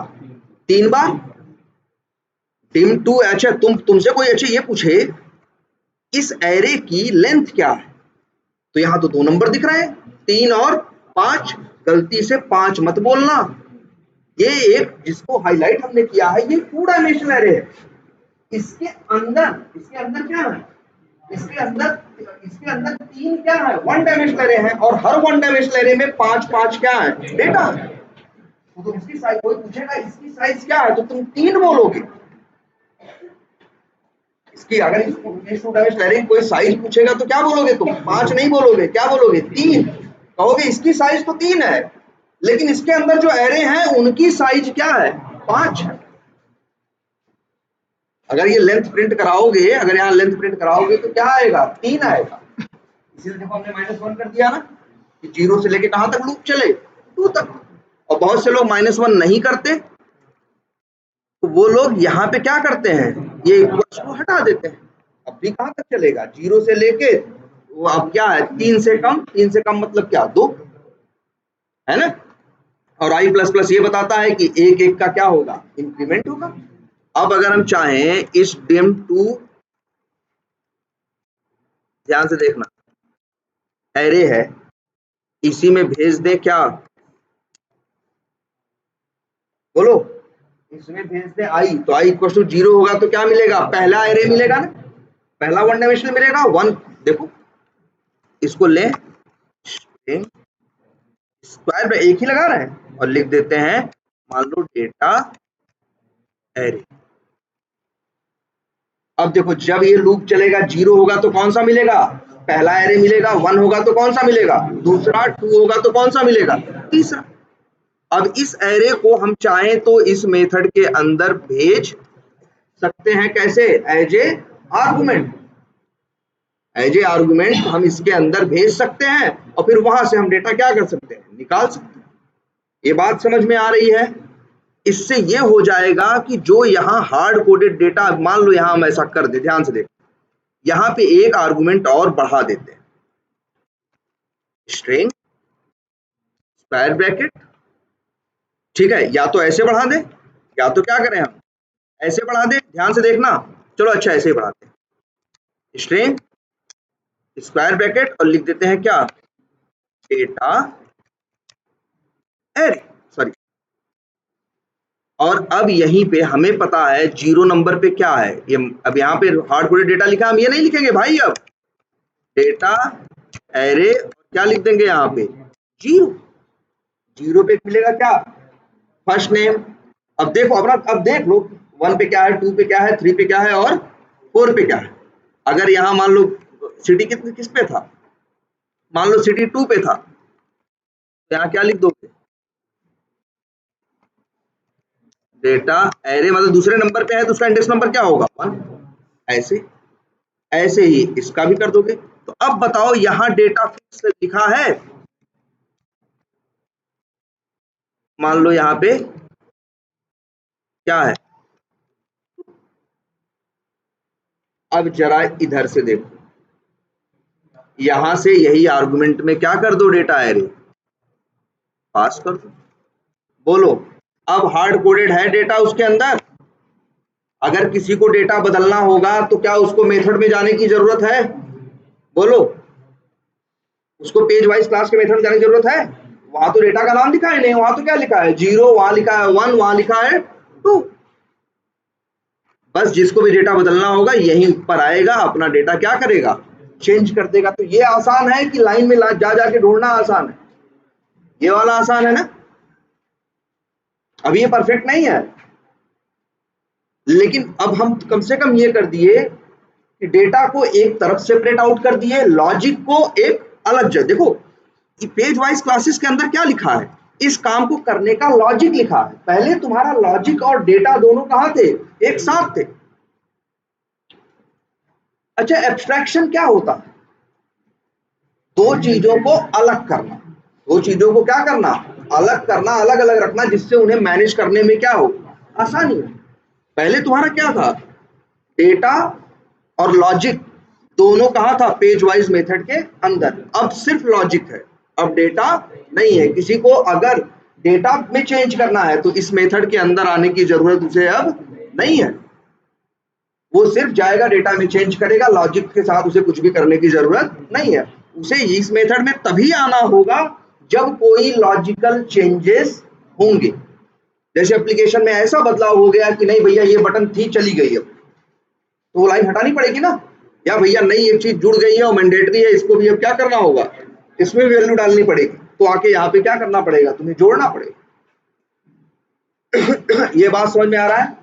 Speaker 1: 3 बार, dim टू, अच्छा तुमसे कोई अच्छा ये पूछे इस एरे की लेंथ क्या है, तो यहाँ तो 2 नंबर दिख रहे हैं, 3 और 5, गलती से 5 मत बोलना, ये एक जिसको हाईलाइट हमने किया है ये 2 डायमेंशनल एरे है, इसके अंदर क्या है, इसके अंदर 3 क्या है, 1 डायमेंशनल एरे है, और हर 1 डायमेंशनल एरे में 5 5 क्या है, डेटा, तो इसकी साइज, कोई पूछेगा इसकी साइज क्या है तो तुम 3 बोलोगे, इसकी अगर इस 2 डायमेंशनल एरे की कोई साइज पूछेगा तो क्या बोलोगे तुम, 5 नहीं बोलोगे, क्या बोलोगे, 3, कहोगे इसकी साइज तो 3 है, लेकिन इसके अंदर जो एरे हैं उनकी साइज क्या है, 5 है। अगर ये लेंथ प्रिंट कराओगे, अगर यहाँ लेंथ प्रिंट कराओगे तो क्या आएगा, 3 आएगा, इसीलिए देखो हमने -1 कर दिया ना, कि 0 से लेके कहां तक लूप चले, 2 तक, और बहुत से लोग -1 नहीं करते, तो वो लोग यहाँ पे क्या करते हैं, ये इक्वल्स को हटा देते हैं, अब भी कहां तक चलेगा, 0 से लेके, वो अब क्या है, 3 से कम, 3 से कम मतलब क्या, 2 है ना, और आई प्लस प्लस ये बताता है कि एक एक का क्या होगा, इंक्रीमेंट होगा। अब अगर हम चाहें इस dim टू, ध्यान से देखना, एरे है, इसी में भेज दें क्या, बोलो, इसमें भेज दें आई, तो आई इक्वल टू 0 होगा तो क्या मिलेगा, पहला एरे मिलेगा ना, पहला 1 डायमेंशनल मिलेगा, 1, देखो इसको लें, स्क्वायर में एक ही लगा रहे हैं और लिख देते हैं, मान लो डेटा एरे। अब देखो जब ये लूप चलेगा 0 होगा तो कौन सा मिलेगा, पहला एरे मिलेगा, 1 होगा तो कौन सा मिलेगा, दूसरा, 2 होगा तो कौन सा मिलेगा, तीसरा। अब इस एरे को हम चाहें तो इस मेथड के अंदर भेज सकते हैं, कैसे? As a argument. As a argument हम इसके अंदर भेज सकते हैं और फिर वहां से हम डेटा क्या कर सकते हैं? निकाल सकते हैं। ये बात समझ में आ रही है? इससे ये हो जाएगा कि जो यहाँ हार्ड कोडेड डेटा, मान लो यहाँ हम ऐसा कर दे, ध्यान से देखो, यहाँ पे एक आर्गुमेंट और बढ़ा देते हैं, स्ट्रिंग स्क्वायर ब्रैकेट, ठीक है? या तो ऐसे बढ़ा दे, या तो क्या करें हम, ऐसे बढ़ा दे, ध्यान से देखना। चलो अच्छा ऐसे ही बढ़ाते हैं, स्ट्रिंग स्क्वायर ब्रैकेट और लिख देते हैं क्या? Data array, sorry. और अब यहीं पे हमें पता है 0 नंबर पे क्या है, ये अब यहाँ पे हार्ड कोडेड डेटा लिखा, हम ये नहीं लिखेंगे भाई, अब डेटा एरे क्या लिख देंगे यहाँ पे? 0। 0 पे मिलेगा क्या? First name. अब देखो अपना, अब देख लो 1 पे क्या है, 2 पे क्या है, 3 पे क्या है और 4 पे क्या है। अगर यहाँ मान लो सिटी किस पे था, मान लो सिटी 2 पे था, तो यहाँ क्या लिख दोगे? डेटा एरे, मतलब दूसरे नंबर पे है तो उसका इंडेक्स नंबर क्या होगा? 1। ऐसे ऐसे ही इसका भी कर दोगे। तो अब बताओ यहाँ डेटा फिक्स लिखा है, मान लो यहाँ पे क्या है? अब जरा इधर से देखो, यहां से यही आर्गुमेंट में क्या कर दो? डेटा एरे पास कर दो। बोलो अब हार्ड कोडेड है डेटा उसके अंदर। अगर किसी को डेटा बदलना होगा तो क्या उसको मेथड में जाने की जरूरत है? बोलो, उसको पेज वाइज क्लास के मेथड में जाने की जरूरत है? वहां तो डेटा का नाम लिखा है नहीं, वहां तो क्या लिखा है? 0, वहां लिखा है 1, वहां लिखा है 2। बस जिसको भी डेटा बदलना होगा यहीं ऊपर आएगा, अपना डेटा क्या करेगा? चेंज कर देगा। तो ये आसान है कि लाइन में जा जाके ढूंढना आसान है? ये वाला आसान है ना? अब ये परफेक्ट नहीं है, लेकिन अब हम कम से कम ये कर दिए कि डेटा को एक तरफ सेपरेट आउट कर दिए, लॉजिक को एक अलग जगह। देखो पेज वाइज क्लासेस के अंदर क्या लिखा है? इस काम को करने का लॉजिक लिखा है। पहले तुम्हारा लॉजिक और डेटा दोनों कहां थे? एक साथ थे। अच्छा, एब्स्ट्रैक्शन क्या होता है? दो चीजों को अलग करना। दो चीजों को क्या करना? अलग करना, अलग अलग रखना, जिससे उन्हें मैनेज करने में क्या हो? आसानी हो। पहले तुम्हारा क्या था? डेटा और लॉजिक दोनों कहाँ था? पेज वाइज मेथड के अंदर। अब सिर्फ लॉजिक है, अब डेटा नहीं है। किसी को अगर डेटा में चेंज करना है तो इस मेथड के अंदर आने की जरूरत उसे अब नहीं है। वो सिर्फ जाएगा, डेटा में चेंज करेगा, लॉजिक के साथ उसे कुछ भी करने की जरूरत नहीं है। उसे इस मेथड में तभी आना होगा जब कोई लॉजिकल चेंजेस होंगे। जैसे एप्लीकेशन में ऐसा बदलाव हो गया कि नहीं भैया ये बटन थी चली गई, अब तो वो लाइन हटानी पड़ेगी ना। या भैया नई एक चीज जुड़ गई है और मैंडेटरी है, इसको भी अब क्या करना होगा? इसमें भी वैल्यू डालनी पड़ेगी, तो आके यहाँ पे क्या करना पड़ेगा? तुम्हें जोड़ना पड़ेगा। ये बात समझ में आ रहा है?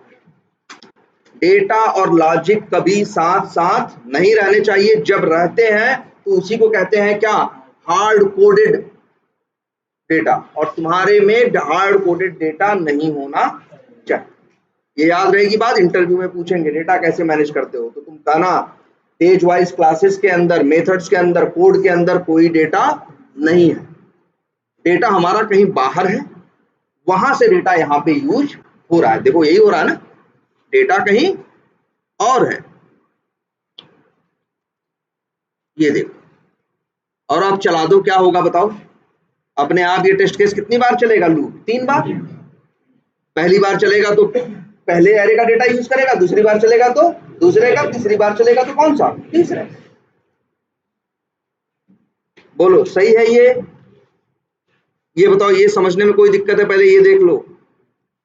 Speaker 1: डेटा और लॉजिक कभी साथ साथ नहीं रहने चाहिए। जब रहते हैं तो उसी को कहते हैं क्या? Hard coded data. और तुम्हारे में हार्ड कोडेड डेटा नहीं होना चाहिए। ये याद रहेगी बात। इंटरव्यू में पूछेंगे डेटा कैसे मैनेज करते हो, तो तुम कहना पेज वाइज क्लासेस के अंदर, मेथड्स के अंदर, कोड के अंदर कोई डेटा नहीं है। डेटा हमारा कहीं बाहर है, वहां से डेटा यहाँ पे यूज हो रहा है। देखो यही हो रहा है ना, डेटा कहीं और है, ये देखो। और आप चला दो, क्या होगा बताओ? अपने आप ये टेस्ट केस कितनी बार चलेगा? लूप 3 बार। पहली बार चलेगा तो पहले एरे का डेटा यूज करेगा, दूसरी बार चलेगा तो दूसरे का, तीसरी बार चलेगा तो कौन सा? तीसरे। बोलो सही है ये बताओ, ये समझने में कोई दिक्कत है? पहले ये देख लो,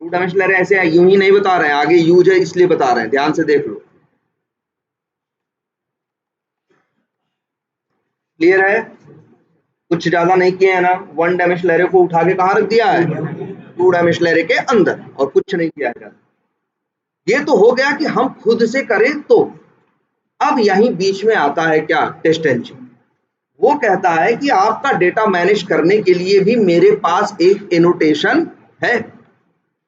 Speaker 1: 2 डायमेंशनल एरे ऐसे है, यूं ही नहीं बता रहे हैं, आगे यूज है इसलिए बता रहे हैं, ध्यान से देख लो। क्लियर है? कुछ ज्यादा नहीं किए है ना। 1 डायमेंशनल एरे को उठा के कहाँ रख दिया है? 2 डायमेंशनल एरे के अंदर, और कुछ नहीं किया है। ये तो हो गया कि हम खुद से करें तो। अब यहीं बीच में आता है क्या? Test engine. वो कहता है कि आपका डेटा मैनेज करने के लिए भी मेरे पास एक एनोटेशन है।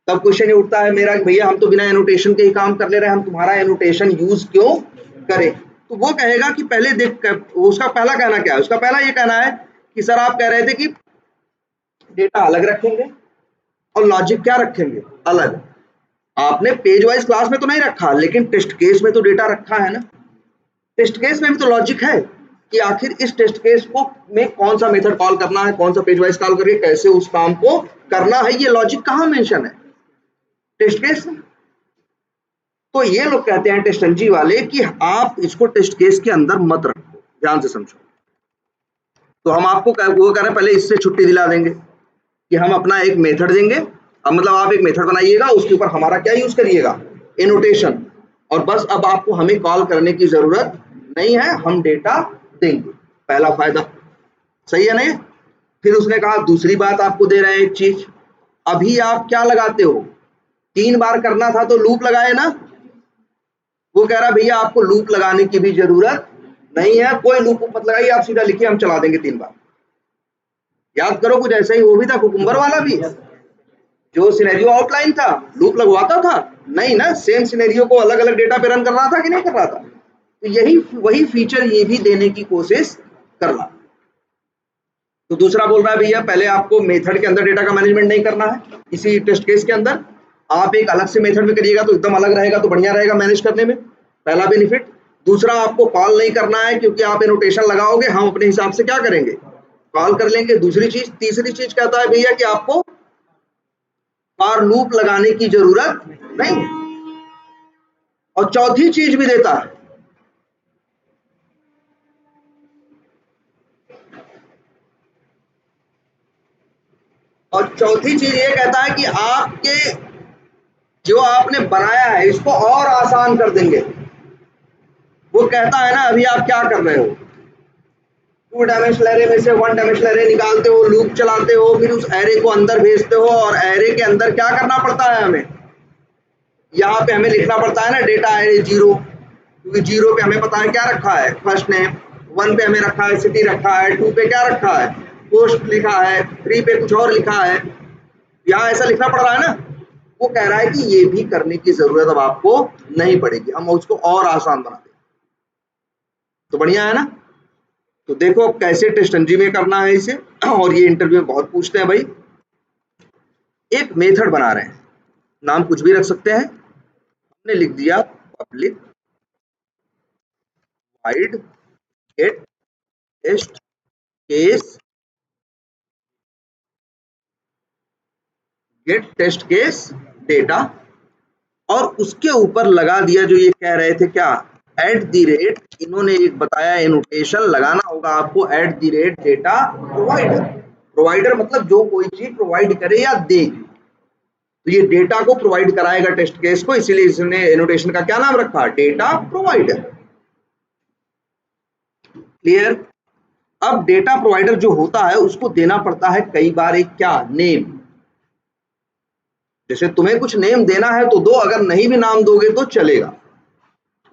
Speaker 1: तब क्वेश्चन उठता है मेरा, भैया हम तो बिना एनोटेशन के ही काम कर ले रहे हैं, हम तुम्हारा एनोटेशन यूज क्यों करें? तो वो कहेगा कि पहले देख, उसका पहला कहना क्या है, उसका पहला ये कहना है कि सर आप कह रहे थे कि डेटा अलग रखेंगे और लॉजिक क्या रखेंगे, अलग। आपने पेज वाइज क्लास में तो नहीं रखा, लेकिन टेस्ट केस में तो डेटा रखा है ना। टेस्ट केस में भी तो लॉजिक है कि आखिर इस टेस्ट केस को में कौन सा मेथड कॉल करना है, कौन सा पेज वाइज कॉल करके कैसे उस काम को करना है, ये लॉजिक कहाँ मेंशन है, टेस्ट केस में। तो ये लोग कहते हैं टेस्टंजी वाले कि आप इसको टेस्ट केस के अंदर मत रखो, ध्यान से समझो। तो हम आपको वो कह रहे हैं पहले इससे छुट्टी दिला देंगे कि हम अपना एक मेथड देंगे। अब मतलब आप एक मेथड बनाइएगा, उसके ऊपर हमारा क्या यूज करिएगा, एनोटेशन, और बस अब आपको हमें कॉल करने की जरूरत नहीं है, हम डेटा देंगे। पहला फायदा सही है नहीं? फिर उसने कहा दूसरी बात आपको दे रहे हैं एक चीज, अभी आप क्या लगाते हो, 3 बार करना था तो लूप लगाए ना। वो कह रहा भैया आपको लूप लगाने की भी जरूरत नहीं है, कोई लूप मत लगाइए, आप सीधा लिखिए हम चला देंगे 3 बार। याद करो कुछ ऐसा ही वो भी था, कुकुम्बर वाला भी, जो सिनेरियो आउटलाइन था, लूप लगवाता था नहीं ना, सेम सिनेरियो को अलग अलग डेटा पे रन कर रहा था कि नहीं कर रहा था। तो यही वही फीचर ये भी देने की कोशिश कर रहा। तो दूसरा बोल रहा है भैया पहले आपको मेथड के अंदर डेटा का मैनेजमेंट नहीं करना है, इसी टेस्ट केस के अंदर आप एक अलग से मेथड में करिएगा तो एकदम अलग रहेगा, तो बढ़िया रहेगा मैनेज करने में, पहला बेनिफिट। दूसरा आपको कॉल नहीं करना है क्योंकि आप एनोटेशन लगाओगे, हम अपने हिसाब से क्या करेंगे, कॉल कर लेंगे। दूसरी चीज, तीसरी चीज कहता है भैया कि आपको फॉर लूप लगाने की जरूरत नहीं। और चौथी चीज भी देता है, और चौथी चीज ये कहता है कि आपके जो आपने बनाया है इसको और आसान कर देंगे। वो कहता है ना अभी आप क्या कर रहे हो, 2 डायमेंशनल एरे में से 1 डायमेंशनल एरे निकालते हो, लूप चलाते हो, फिर उस एरे को अंदर भेजते हो, और एरे के अंदर क्या करना पड़ता है हमें, यहाँ पे हमें लिखना पड़ता है ना डेटा एरे 0, क्योंकि 0 पे हमें पता है क्या रखा है, फर्स्ट नेम, 1 पे हमें रखा है सिटी रखा है, 2 पे क्या रखा है, पोस्ट लिखा है, 3 पे कुछ और लिखा है, यहाँ ऐसा लिखना पड़ रहा है ना। वो कह रहा है कि ये भी करने की जरूरत अब आपको नहीं पड़ेगी, हम उसको और आसान बना देंगे। तो बढ़िया है ना। तो देखो अब कैसे टेस्टंजी में करना है इसे, और ये इंटरव्यू में बहुत पूछते हैं भाई। एक मेथड बना रहे हैं, नाम कुछ भी रख सकते हैं, हमने लिख दिया public void get test case, get test case data, और उसके ऊपर लगा दिया जो ये कह रहे थे क्या, @ इन्होंने एक बताया एनोटेशन लगाना होगा आपको, @ डेटा प्रोवाइडर। प्रोवाइडर मतलब जो कोई चीज प्रोवाइड करे या दे, तो ये डेटा को प्रोवाइड कराएगा टेस्ट केस को, इसीलिए इसने एनोटेशन का क्या नाम रखा, डेटा प्रोवाइडर। क्लियर? अब डेटा प्रोवाइडर जो होता है उसको देना पड़ता है कई बार एक क्या, नेम। जैसे तुम्हें कुछ नेम देना है तो दो, अगर नहीं भी नाम दोगे तो चलेगा,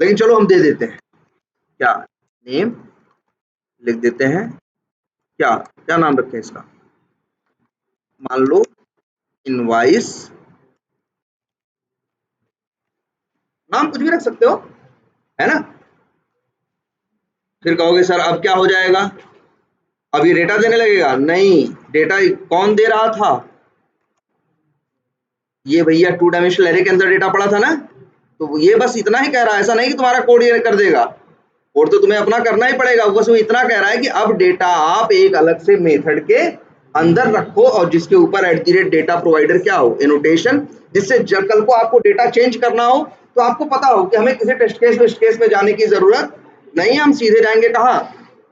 Speaker 1: लेकिन चलो हम दे देते हैं क्या, नेम लिख देते हैं, क्या क्या नाम रखें इसका, मान लो इनवाइस, नाम कुछ भी रख सकते हो, है ना। फिर कहोगे सर अब क्या हो जाएगा, अब ये डेटा देने लगेगा, नहीं, डेटा कौन दे रहा था, ये भैया 2 डायमेंशनल एरे के अंदर डेटा पड़ा था ना, तो ये बस इतना ही कह रहा है, ऐसा नहीं कि तुम्हारा कोड ये कर देगा, कोड तो तुम्हें अपना करना ही पड़ेगा, बस वो इतना कह रहा है कि अब डेटा आप एक अलग से मेथड के अंदर रखो, और जिसके ऊपर @ डेटा प्रोवाइडर क्या हो, एनोटेशन, जिससे जब कल को आपको डेटा चेंज करना हो तो आपको पता हो कि हमें किसी टेस्ट केस में जाने की जरूरत नहीं, हम सीधे जाएंगे कहाँ,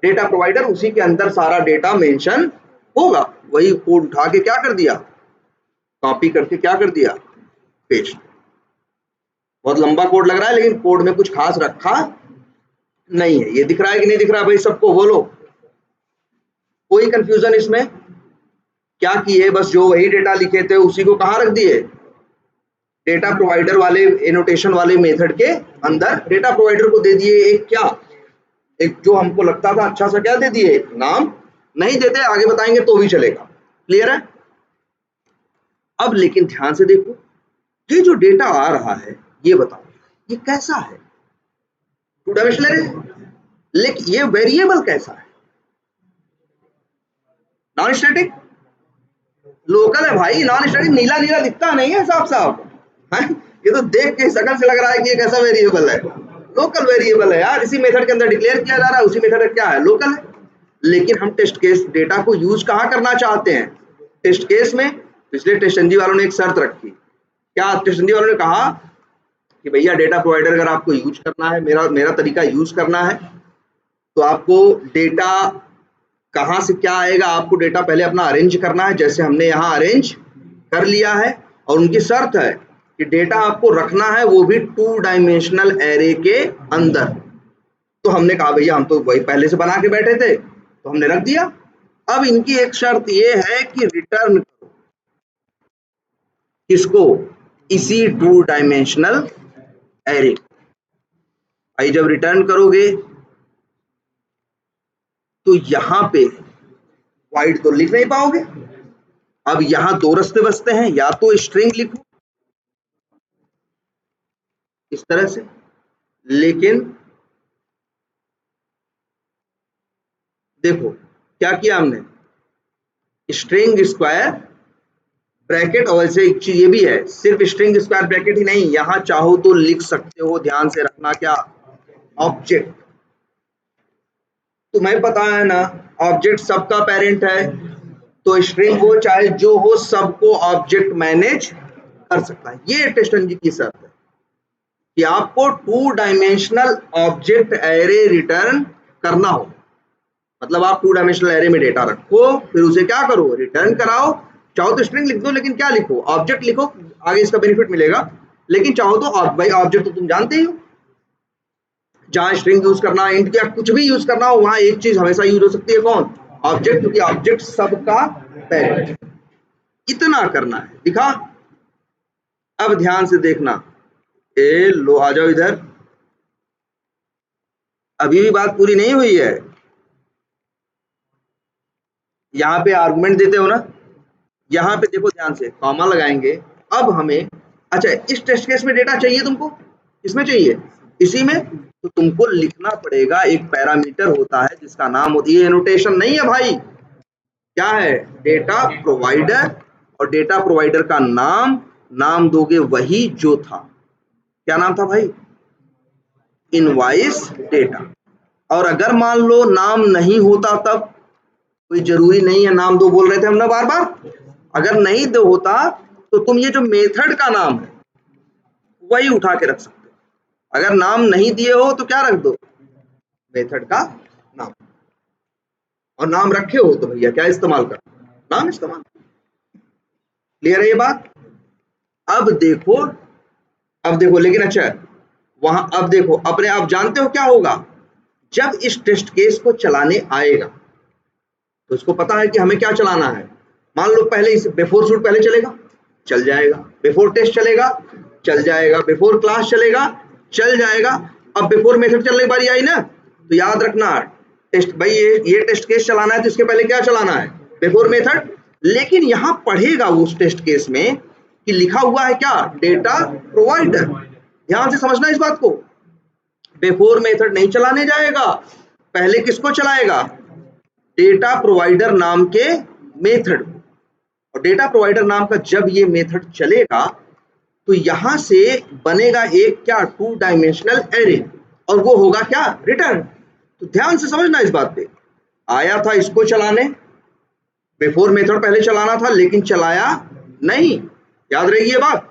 Speaker 1: डेटा प्रोवाइडर, उसी के अंदर सारा डेटा मेंशन होगा। वही कोड उठा के क्या कर दिया, कॉपी करके क्या कर दिया, पेस्ट। बहुत लंबा कोड लग रहा है, लेकिन कोड में कुछ खास रखा नहीं है। ये दिख रहा है कि नहीं दिख रहा भाई सबको, बोलो, कोई कंफ्यूजन इसमें? क्या किए, बस जो वही डेटा लिखे थे उसी को कहाँ रख दिए, डेटा प्रोवाइडर वाले एनोटेशन वाले मेथड के अंदर, डेटा प्रोवाइडर को दे दिए एक क्या, एक जो हमको लगता था अच्छा सा क्या दे दिए, नाम। नहीं देते आगे बताएंगे तो भी चलेगा। क्लियर है? अब लेकिन ध्यान से देखो, ये जो डेटा आ रहा है ये बताओ ये कैसा है, टू डायमेंशनल एरे, लेकिन ये वेरिएबल कैसा है, नॉन स्टैटिक, लोकल है भाई। नॉन स्टैटिक नीला नीला दिखता नहीं है साफ साफ, है? ये तो देख के शकल से लग रहा है कि ये कैसा वेरिएबल है, लोकल वेरिएबल है यार, इसी मेथड के अंदर डिक्लेयर किया जा रहा है, उसी मेथड क्या है, लोकल है। लेकिन हम टेस्ट केस डेटा को यूज कहाँ करना चाहते हैं, टेस्ट केस में। पिछले टेस्टनजी वालों ने एक शर्त रखी, क्या टेस्टनजी वालों ने कहा कि भैया डेटा प्रोवाइडर अगर आपको यूज करना है, मेरा तरीका यूज करना है, तो आपको डेटा कहाँ से क्या आएगा, आपको डेटा पहले अपना अरेंज करना है, जैसे हमने यहाँ अरेंज कर लिया है। और उनकी शर्त है कि डेटा आपको रखना है वो भी 2 डायमेंशनल एरे के अंदर। तो हमने कहा भैया हम तो वही पहले से बना के बैठे थे तो हमने रख दिया। अब इनकी एक शर्त ये है कि रिटर्न करो किसको, इसी 2 डायमेंशनल एरे। भाई जब रिटर्न करोगे तो यहाँ पे वाइड तो लिख नहीं पाओगे। अब यहाँ 2 रास्ते बचते हैं, या तो स्ट्रिंग लिखो इस तरह से, लेकिन देखो क्या किया हमने, स्ट्रिंग स्क्वायर ब्रैकेट। और वैसे एक चीज ये भी है, सिर्फ स्ट्रिंग स्क्वायर ब्रैकेट ही नहीं, यहाँ चाहो तो लिख सकते हो, ध्यान से रखना, क्या, ऑब्जेक्ट। तुम्हें पता है ना ऑब्जेक्ट सबका पेरेंट है, तो स्ट्रिंग हो चाहे जो हो सबको ऑब्जेक्ट मैनेज कर सकता है। ये टेस्टनजी की शर्त है कि आपको 2 डायमेंशनल ऑब्जेक्ट एरे रिटर्न करना हो। मतलब आप 2 डायमेंशनल एरे में डेटा रखो, फिर उसे क्या करो, रिटर्न कराओ। चाहो तो स्ट्रिंग लिख दो, लेकिन क्या लिखो, ऑब्जेक्ट लिखो, आगे इसका बेनिफिट मिलेगा। लेकिन चाहो तो भाई ऑब्जेक्ट तो तुम जानते ही हो, जहां स्ट्रिंग यूज करना, इंट या कुछ भी यूज करना हो, वहां एक चीज हमेशा यूज हो सकती है, कौन, ऑब्जेक्ट, क्योंकि ऑब्जेक्ट सबका पेरेंट। इतना करना है, दिखा। अब ध्यान से देखना, ए लो आ जाओ इधर, अभी भी बात पूरी नहीं हुई है। यहाँ पे आर्गुमेंट देते हो ना, यहाँ पे देखो ध्यान से, कॉमा लगाएंगे। अब हमें, अच्छा इस टेस्ट केस में डेटा चाहिए तुमको, इसमें चाहिए, इसी में, तो तुमको लिखना पड़ेगा, एक पैरामीटर होता है जिसका नाम होता है, ये एनोटेशन नहीं है भाई, क्या है, डेटा प्रोवाइडर। और डेटा प्रोवाइडर का नाम दोगे वही जो था, क्या नाम था भाई, इनवॉइस डेटा। और अगर मान लो नाम नहीं होता, तब कोई जरूरी नहीं है नाम दो, बोल रहे थे हम ना बार बार, अगर नहीं दो होता तो तुम ये जो मेथड का नाम है वही उठा के रख सकते हो। अगर नाम नहीं दिए हो तो क्या रख दो, मेथड का नाम। और नाम रखे हो तो भैया क्या इस्तेमाल कर, नाम इस्तेमाल। क्लियर है ये बात? अब देखो लेकिन अच्छा वहां, अब देखो अपने आप जानते हो क्या होगा, जब इस टेस्ट केस को चलाने आएगा तो इसको पता है कि हमें क्या चलाना है। मान लो पहले इस बिफोर शूट पहले चलेगा, चल जाएगा, बिफोर टेस्ट चलेगा, चल जाएगा, बिफोर क्लास चलेगा, चल जाएगा। अब बिफोर मेथड चलने की बारी आई ना, तो याद रखना टेस्ट, भाई ये टेस्ट केस चलाना है तो इसके पहले क्या चलाना है, बिफोर मेथड। लेकिन यहाँ पढ़ेगा उस टेस्ट केस में कि लिखा हुआ है क्या, डेटा प्रोवाइडर। ध्यान से समझना इस बात को, बिफोर मेथड नहीं चलाने जाएगा, पहले किसको चलाएगा, डेटा प्रोवाइडर नाम के मेथड को। और डेटा प्रोवाइडर नाम का जब ये मेथड चलेगा तो यहां से बनेगा एक क्या, 2 डायमेंशनल एरे, और वो होगा क्या, रिटर्न। तो ध्यान से समझना इस बात पे, आया था इसको चलाने, बिफोर मेथड पहले चलाना था लेकिन चलाया नहीं, याद रही ये बात,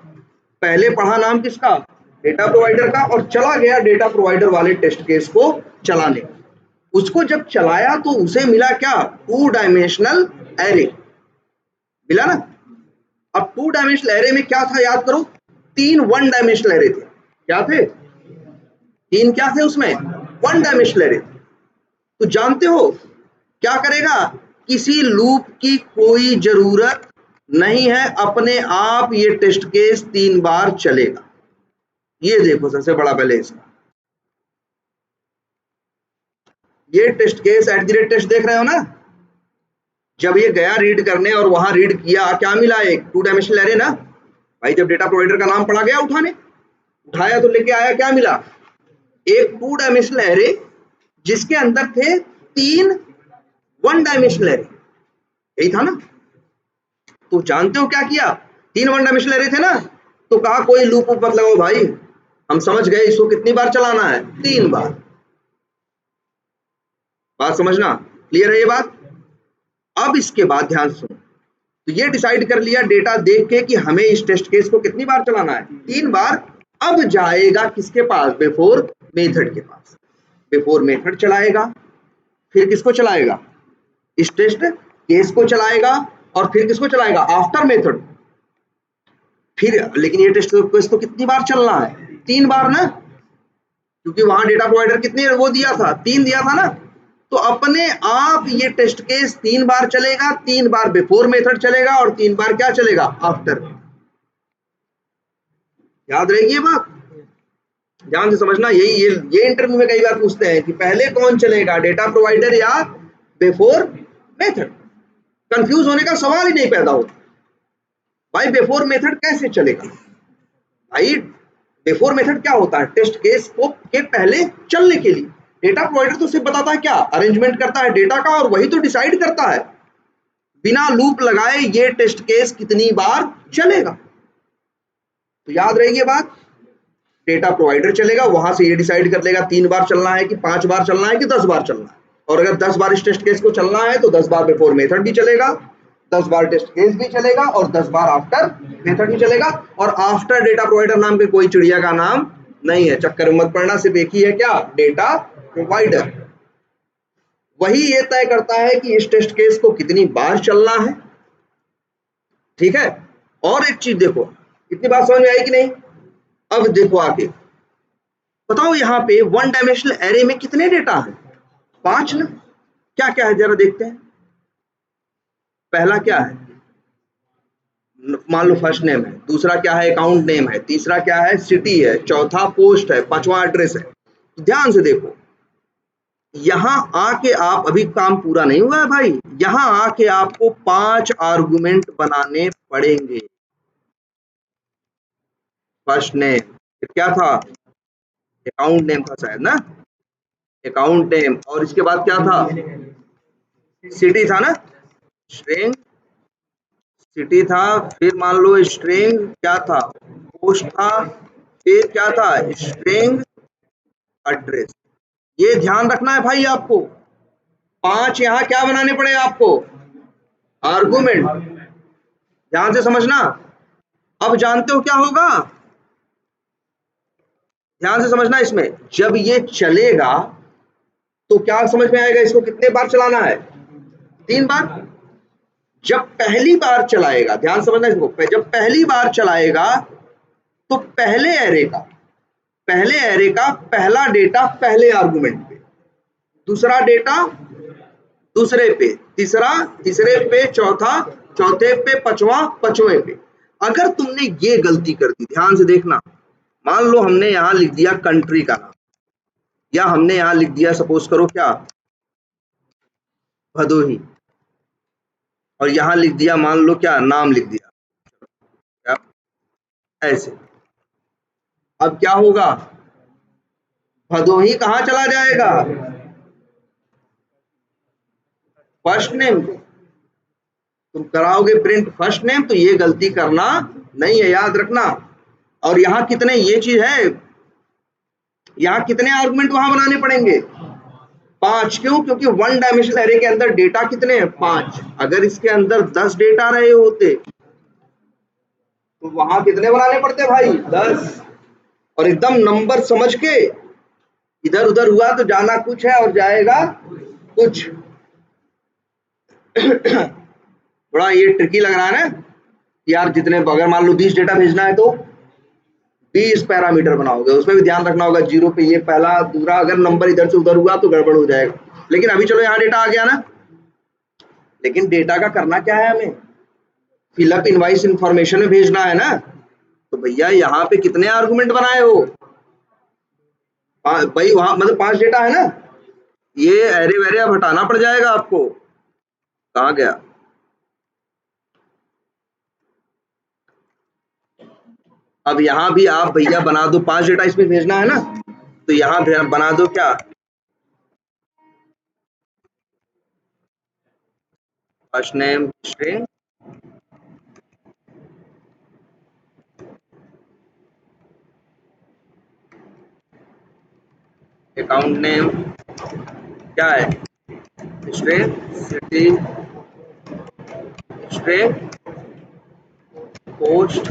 Speaker 1: पहले पढ़ा नाम किसका, डेटा प्रोवाइडर का, और चला गया डेटा प्रोवाइडर वाले टेस्ट केस को चलाने। उसको जब चलाया तो उसे मिला क्या, 2 डायमेंशनल एरे मिला ना। अब 2 डायमेंशनल एरे में क्या था, याद करो, 3 1 डायमेंशनल एरे थे, क्या थे, 3 क्या थे उसमें, 1 डायमेंशनल एरे। तो जानते हो क्या करेगा, किसी लूप की कोई जरूरत नहीं है, अपने आप ये टेस्ट केस 3 बार चलेगा। ये देखो सबसे बड़ा पहले इसका, ये टेस्ट केस @टेस्ट देख रहे हो ना, जब ये गया रीड करने और वहां रीड किया, क्या मिला? एक 2 डायमेंशनल एरे ना भाई। जब डेटा प्रोवाइडर का नाम पड़ा गया उठाने, उठाया तो लेके आया, क्या मिला? एक 2 डायमेंशनल एरे जिसके अंदर थे 3 1 डायमेंशनल एरे, यही था ना? तो जानते हो क्या किया? 3 1 डायमेंशनल एरे थे ना, तो कहा कोई लूप मत लगाओ भाई, हम समझ गए इसको कितनी बार चलाना है, 3 बार। बात समझना, क्लियर है ये बात? अब इसके बाद ध्यान सुनो, तो ये डिसाइड कर लिया डेटा देख के कि हमें इस टेस्ट केस को कितनी बार चलाना है, 3 बार। अब जाएगा किसके पास? बिफोर मेथड के पास। बिफोर मेथड चलाएगा, फिर किसको चलाएगा? इस टेस्ट केस को चलाएगा, और फिर किसको चलाएगा? After method. फिर लेकिन ये टेस्ट केस तो कितनी बार चलना है? 3 बार ना, क्योंकि वहां डेटा प्रोवाइडर कितने वो दिया था? 3 दिया था ना। तो अपने आप ये टेस्ट केस 3 बार चलेगा, 3 बार बिफोर मेथड चलेगा और 3 बार क्या चलेगा? आफ्टर। याद रहेगी ये बात, ध्यान से समझना। ये इंटरव्यू में कई बार पूछते हैं कि पहले कौन चलेगा, डेटा प्रोवाइडर या बिफोर मेथड? कंफ्यूज होने का सवाल ही नहीं पैदा होता। भाई बिफोर मेथड कैसे चलेगा? भाई बिफोर मेथड क्या होता है? टेस्ट केस को के पहले चलने के लिए डेटा प्रोवाइडर तो सिर्फ बताता है क्या? अरेंजमेंट करता है डेटा का, और वही तो डिसाइड करता है बिना लूप लगाए ये टेस्ट केस कितनी बार चलेगा। तो याद रहेगी ये बात, डेटा प्रोवाइडर चलेगा, वहां से ये डिसाइड कर लेगा 3 बार चलना है कि 5 बार चलना है कि 10 बार चलना है। और अगर 10 बार इस टेस्ट केस को चलना है तो 10 बार बिफोर मेथड भी चलेगा, 10 बार टेस्ट केस भी चलेगा, और 10 बार आफ्टर मेथड भी चलेगा। और आफ्टर डेटा प्रोवाइडर नाम के कोई चिड़िया का नाम नहीं है, चक्कर में मत पड़ना, सिर्फ एक ही है, क्या? Data provider. वही ये तय करता है कि इस टेस्ट केस को कितनी बार चलना है, ठीक है? और एक चीज देखो, इतनी बात समझ में आई कि नहीं? अब देखो आगे, बताओ यहाँ पे 1 डायमेंशनल एरे में कितने डेटा है? 5 ना। क्या क्या है जरा देखते हैं। पहला क्या है? मान लो फर्स्ट नेम है, दूसरा क्या है? अकाउंट नेम है, तीसरा क्या है? सिटी है, चौथा पोस्ट है, पांचवा एड्रेस है। ध्यान से देखो, यहां आके आप, अभी काम पूरा नहीं हुआ है भाई, यहां आके आपको 5 आर्गुमेंट बनाने पड़ेंगे। फर्स्ट नेम, फिर क्या था? अकाउंट नेम था शायद ना, अकाउंट नेम, और इसके बाद क्या था? सिटी था ना, स्ट्रिंग सिटी था, फिर मान लो स्ट्रिंग क्या था? पोस्ट था, फिर क्या था? String address. ये ध्यान रखना है भाई आपको, 5 यहाँ क्या बनाने पड़े आपको? आर्गुमेंट। ध्यान से समझना। अब जानते हो क्या होगा? ध्यान से समझना, इसमें जब ये चलेगा तो क्या समझ में आएगा? इसको कितने बार चलाना है? 3 बार। जब पहली बार चलाएगा, ध्यान समझना इसको, जब पहली बार चलाएगा तो पहले एरे का पहला डेटा पहले आर्गुमेंट पे, दूसरा डेटा दूसरे पे, तीसरा तीसरे पे, चौथा चौथे पे, पांचवा पांचवें पे। अगर तुमने ये गलती कर दी, ध्यान से देखना, मान लो हमने यहां लिख दिया कंट्री का नाम, या हमने यहां लिख दिया सपोज करो क्या? भदोही, और यहां लिख दिया मान लो क्या? नाम लिख दिया क्या? ऐसे। अब क्या होगा? भदोही कहां चला जाएगा? First name. तुम कराओगे प्रिंट फर्स्ट नेम, तो ये गलती करना नहीं है, याद रखना। और यहाँ कितने, ये चीज है, यहाँ कितने आर्गुमेंट वहां बनाने पड़ेंगे? 5। क्यों? क्योंकि 1 डायमेंशनल एरे के अंदर डेटा कितने हैं? 5। अगर इसके अंदर 10 डेटा रहे होते तो वहां कितने बनाने पड़ते भाई? 10। और एकदम नंबर समझ के, इधर उधर हुआ तो जाना कुछ है और जाएगा कुछ। थोड़ा ये ट्रिकी लग रहा है ना यार। जितने, अगर मान लो 20 डेटा भेजना है तो 20 पैरामीटर बनाओगे, उसमें भी ध्यान रखना होगा, 0 पे ये पहला, दूसरा, अगर नंबर इधर से उधर हुआ तो गड़बड़ हो जाएगा। लेकिन अभी चलो यहाँ डेटा आ गया ना, लेकिन डेटा का करना क्या है? हमें फिलअप इनवाइस इंफॉर्मेशन में भेजना है ना। तो भैया यहाँ पे कितने आर्गुमेंट बनाए हो? भाई वहां मतलब 5 डेटा है ना, ये एरे वेरे अब हटाना पड़ जाएगा आपको। कहाँ गया? अब यहाँ भी आप भैया बना दो, 5 डेटा इसमें भेजना है ना, तो यहाँ बना दो क्या, first name string, account name क्या है, string, city string, post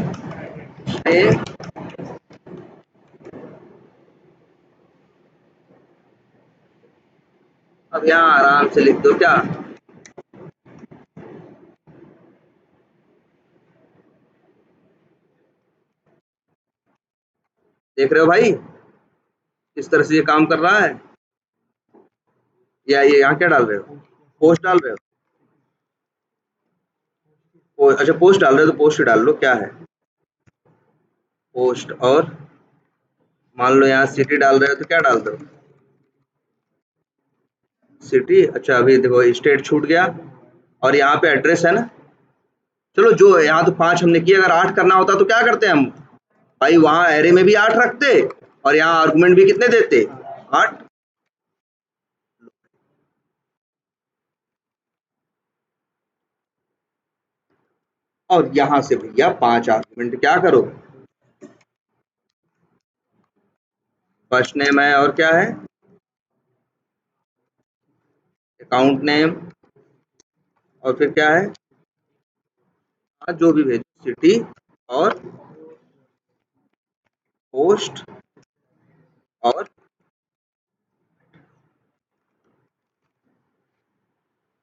Speaker 1: string. अब यहाँ आराम से लिख दो क्या, देख रहे हो भाई किस तरह से ये काम कर रहा है। या ये यहाँ क्या डाल रहे हो, पोस्ट डाल रहे हो, अच्छा पोस्ट डाल रहे हो तो पोस्ट डाल लो, क्या है पोस्ट। और मान लो यहाँ सिटी डाल रहे हो तो क्या डाल दो, सिटी। अच्छा अभी देखो स्टेट छूट गया, और यहाँ पे एड्रेस है ना। चलो जो यहाँ तो 5 हमने किया, अगर 8 करना होता तो क्या करते हम भाई, वहां एरे में भी 8 रखते और यहाँ आर्गुमेंट भी कितने देते, 8। और यहां से भैया 5 आर्गुमेंट क्या करो, फर्स्ट नेम है और क्या है, अकाउंट नेम, और फिर क्या है, जो भी भेजो, सिटी और पोस्ट और।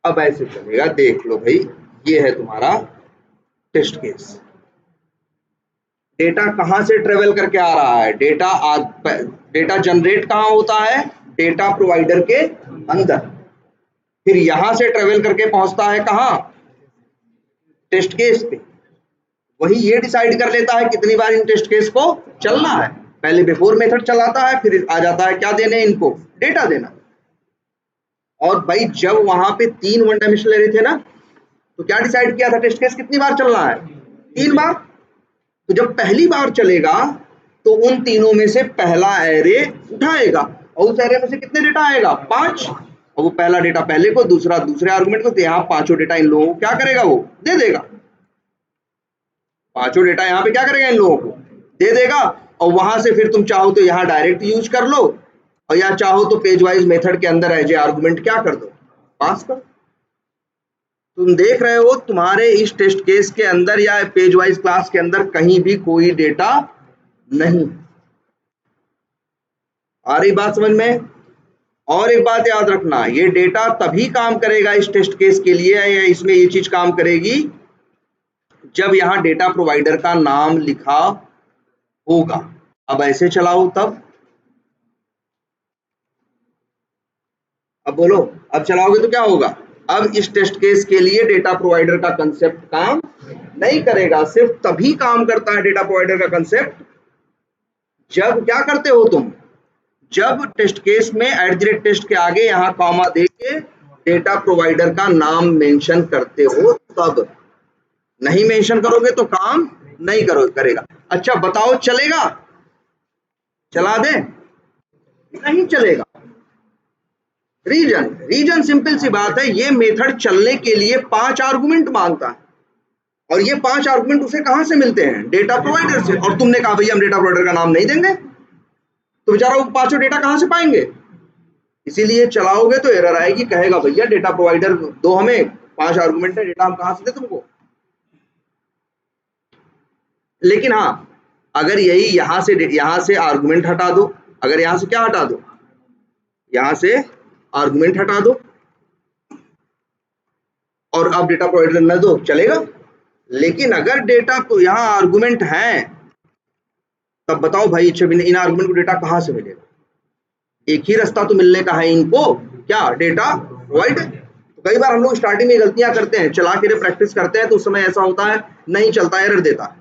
Speaker 1: अब ऐसे चलेगा, देख लो भाई, ये है तुम्हारा टेस्ट केस। डेटा कहां से ट्रेवल करके आ रहा है, डेटा जनरेट कहां होता है, डेटा प्रोवाइडर के अंदर, फिर यहां से ट्रेवल करके पहुंचता है कहां, टेस्ट केस पे। वही ये डिसाइड कर लेता है कितनी बार इन टेस्ट केस को चलना है। पहले बिफोर मेथड चलाता है, फिर आ जाता है क्या देने, इनको डेटा देना। और भाई जब वहां पे 3 वन डायमेंशनल एरे थे ना, तो क्या डिसाइड किया था टेस्ट केस कितनी बार चलना है, 3 बार। तो जब पहली बार चलेगा तो उन तीनों में से पहला एरे उठाएगा, और उस एरे में से कितने डेटा आएगा, 5। और वो पहला डेटा पहले को, दूसरा दूसरे आर्गुमेंट को, तो यहाँ 5 डेटा इन लोगों को क्या करेगा, वो दे देगा। 5 डेटा यहाँ पे क्या करेगा, इन लोगों को दे देगा। और वहां से फिर तुम चाहो तो यहाँ डायरेक्ट यूज कर लो, और या चाहो तो पेज वाइज मेथड के अंदर एज ए आर्गुमेंट क्या कर दो, पास कर। तुम देख रहे हो तुम्हारे इस टेस्ट केस के अंदर या पेज वाइज क्लास के अंदर कहीं भी कोई डेटा नहीं। आ रही बात समझ में। और एक बात याद रखना, ये डेटा तभी काम करेगा इस टेस्ट केस के लिए, या इसमें ये चीज काम करेगी जब यहाँ डेटा प्रोवाइडर का नाम लिखा होगा। अब ऐसे चलाओ तब, अब बोलो, अब चलाओगे तो क्या होगा। अब इस टेस्ट केस के लिए डेटा प्रोवाइडर का कंसेप्ट काम नहीं करेगा। सिर्फ तभी काम करता है डेटा प्रोवाइडर का कंसेप्ट जब क्या करते हो तुम, जब टेस्ट केस में @टेस्ट के आगे यहाँ कॉमा दे के डेटा प्रोवाइडर का नाम मेंशन करते हो तब। नहीं मेंशन करोगे तो काम नहीं करेगा। अच्छा बताओ चलेगा, चला दे, नहीं चलेगा। रीजन सिंपल सी बात है, ये मेथड चलने के लिए 5 आर्गुमेंट मांगता है, और ये 5 आर्गुमेंट उसे कहां से मिलते हैं, डेटा प्रोवाइडर से। और तुमने कहा भैया हम डेटा प्रोवाइडर का नाम नहीं देंगे, तो बेचारा वो 5 डेटा कहां से पाएंगे। इसीलिए चलाओगे तो एरर आएगी, कहेगा भैया डेटा प्रोवाइडर दो, हमें 5 आर्गुमेंट है, डेटा हम कहां से दे तुमको। लेकिन हाँ, अगर यही यहां से आर्गुमेंट हटा दो, अगर यहां से क्या हटा दो, यहां से आर्गुमेंट हटा दो, और अब डेटा प्रोवाइडर न दो, चलेगा। लेकिन अगर डेटा को यहाँ आर्गुमेंट है, तब बताओ भाई इन आर्गुमेंट को डेटा कहां से मिलेगा। एक ही रास्ता तो मिलने का है इनको, क्या, डेटा प्रोवाइडर। तो कई बार हम लोग स्टार्टिंग में गलतियां करते हैं, चला के प्रैक्टिस करते हैं, तो उस समय ऐसा होता है नहीं चलता, एरर देता है।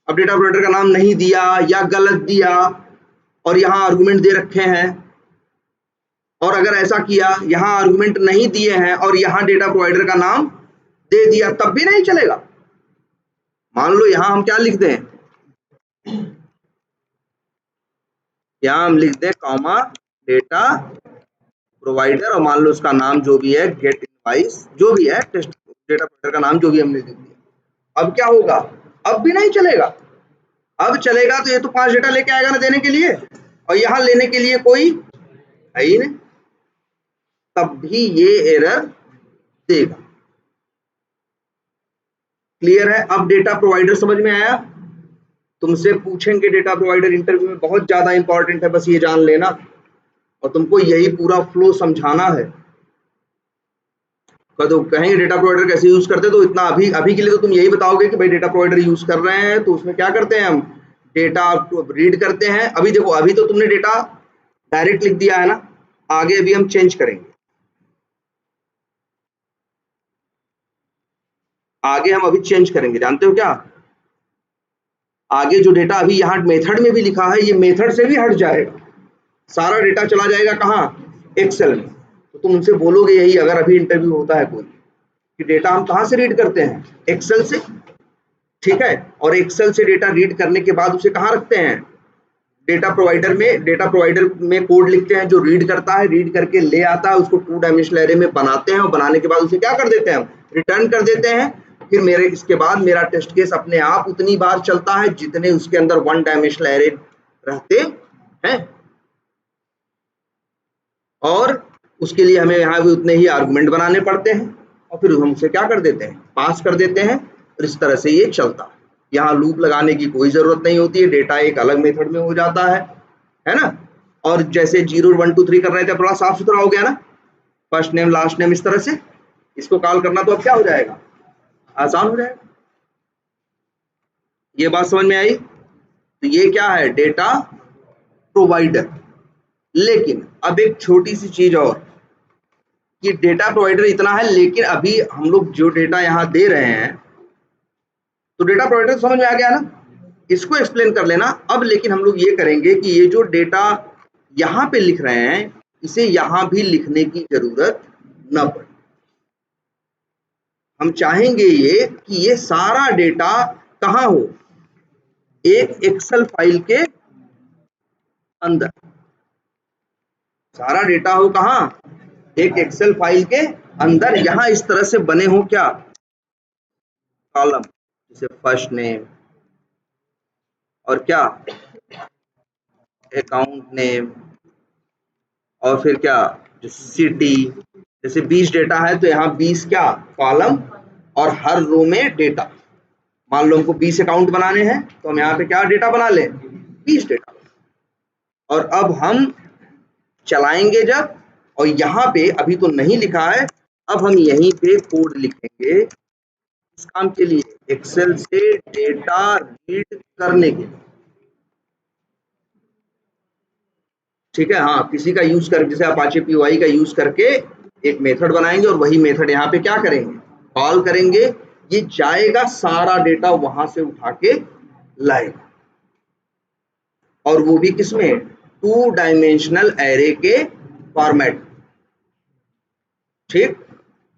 Speaker 1: अब डेटा प्रोवाइडर का नाम नहीं दिया या गलत दिया, और यहाँ आर्गुमेंट दे रखे हैं, और अगर ऐसा किया, यहाँ आर्गुमेंट नहीं दिए हैं और यहाँ डेटा प्रोवाइडर का नाम दे दिया, तब भी नहीं चलेगा। मान लो यहाँ हम क्या लिख दें, यहाँ हम लिख दें कॉमा डेटा प्रोवाइडर, और मान लो उसका नाम जो भी है गेट इनवाइस, जो भी है टेस्ट डेटा प्रोवाइडर का नाम जो भी हमने लिख दिया। अब क्या होगा, अब भी नहीं चलेगा। अब चलेगा तो ये तो 5 डेटा लेके आएगा ना देने के लिए, और यहाँ लेने के लिए कोई है ही नहीं, तब भी ये एरर देगा। क्लियर है? अब डेटा प्रोवाइडर समझ में आया? तुमसे पूछेंगे डेटा प्रोवाइडर इंटरव्यू में, बहुत ज्यादा इंपॉर्टेंट है, बस ये जान लेना, और तुमको यही पूरा फ्लो समझाना है। तो कहेंगे डेटा प्रोवाइडर कैसे यूज करते, तो इतना अभी के लिए तो तुम यही बताओगे कि भाई डेटा प्रोवाइडर यूज कर रहे हैं, तो उसमें क्या करते हैं हम, डेटा रीड करते हैं। अभी देखो, अभी तो तुमने डेटा डायरेक्ट लिख दिया है ना, आगे अभी हम चेंज करेंगे। आगे हम अभी चेंज करेंगे, जानते हो क्या, आगे जो डेटा अभी यहाँ मेथड में भी लिखा है, ये मेथड से भी हट जाएगा, सारा डेटा चला जाएगा कहाँ, एक्सेल में। तो तुम उनसे बोलोगे यही, अगर अभी इंटरव्यू होता है कोई, कि डेटा हम कहाँ से रीड करते हैं, एक्सेल से, ठीक है। और एक्सेल से डेटा रीड करने के बाद उसे कहाँ रखते हैं, डेटा प्रोवाइडर में। डेटा प्रोवाइडर में कोड लिखते हैं जो रीड करता है, रीड करके ले आता है, उसको 2 डायमेंशनल एरे में बनाते हैं, और बनाने के बाद उसे क्या कर देते हैं हम, रिटर्न कर देते हैं। फिर इसके बाद मेरा टेस्ट केस अपने आप उतनी बार चलता है जितने उसके अंदर 1 डायमेंशनल एरे रहते हैं, और उसके लिए हमें यहाँ भी उतने ही आर्गुमेंट बनाने पड़ते हैं, और फिर हम उसे क्या कर देते हैं, पास कर देते हैं। और इस तरह से ये चलता है। यहाँ लूप लगाने की कोई जरूरत नहीं होती है, डेटा एक अलग मेथड में हो जाता है ना। और जैसे 0 1 2 3 कर रहे थे, थोड़ा साफ सुथरा हो गया ना, फर्स्ट नेम लास्ट नेम, इस तरह से इसको कॉल करना तो अब क्या हो जाएगा, आसान हो जाएगा। ये बात समझ में आई? तो ये क्या है, डेटा प्रोवाइडर। लेकिन अब एक छोटी सी चीज और, कि डेटा प्रोवाइडर इतना है, लेकिन अभी हम लोग जो डेटा यहाँ दे रहे हैं, तो डेटा प्रोवाइडर समझ में आ गया ना, इसको एक्सप्लेन कर लेना। अब लेकिन हम लोग ये करेंगे कि ये जो डेटा यहाँ पे लिख रहे हैं, इसे यहाँ भी लिखने की जरूरत न पड़े। हम चाहेंगे ये कि ये सारा डेटा कहाँ हो, एक एक्सेल फाइल के अंदर। सारा डेटा हो कहाँ, एक एक्सेल फाइल के अंदर। यहाँ इस तरह से बने हो क्या, कॉलम, जैसे फर्स्ट नेम, और क्या, अकाउंट नेम, और फिर क्या, सिटी। जैसे 20 डेटा है तो यहाँ 20 क्या, कॉलम, और हर रो में डेटा। मान लो हमको 20 अकाउंट बनाने हैं, तो हम यहाँ पे क्या डेटा बना लें, 20 डेटा। और अब हम चलाएंगे जब, और यहाँ पे अभी तो नहीं लिखा है, अब हम यहीं पे कोड लिखेंगे इस काम के लिए, एक्सेल से डेटा रीड करने के लिए, ठीक है। हाँ, किसी का यूज कर, जैसे अपाचे पीओआई का यूज करके एक मेथड बनाएंगे, और वही मेथड यहाँ पे क्या करेंगे, कॉल करेंगे। ये जाएगा, सारा डेटा वहां से उठा के लाएगा, और वो भी किसमें, 2 डायमेंशनल एरे के फॉर्मेट, ठीक।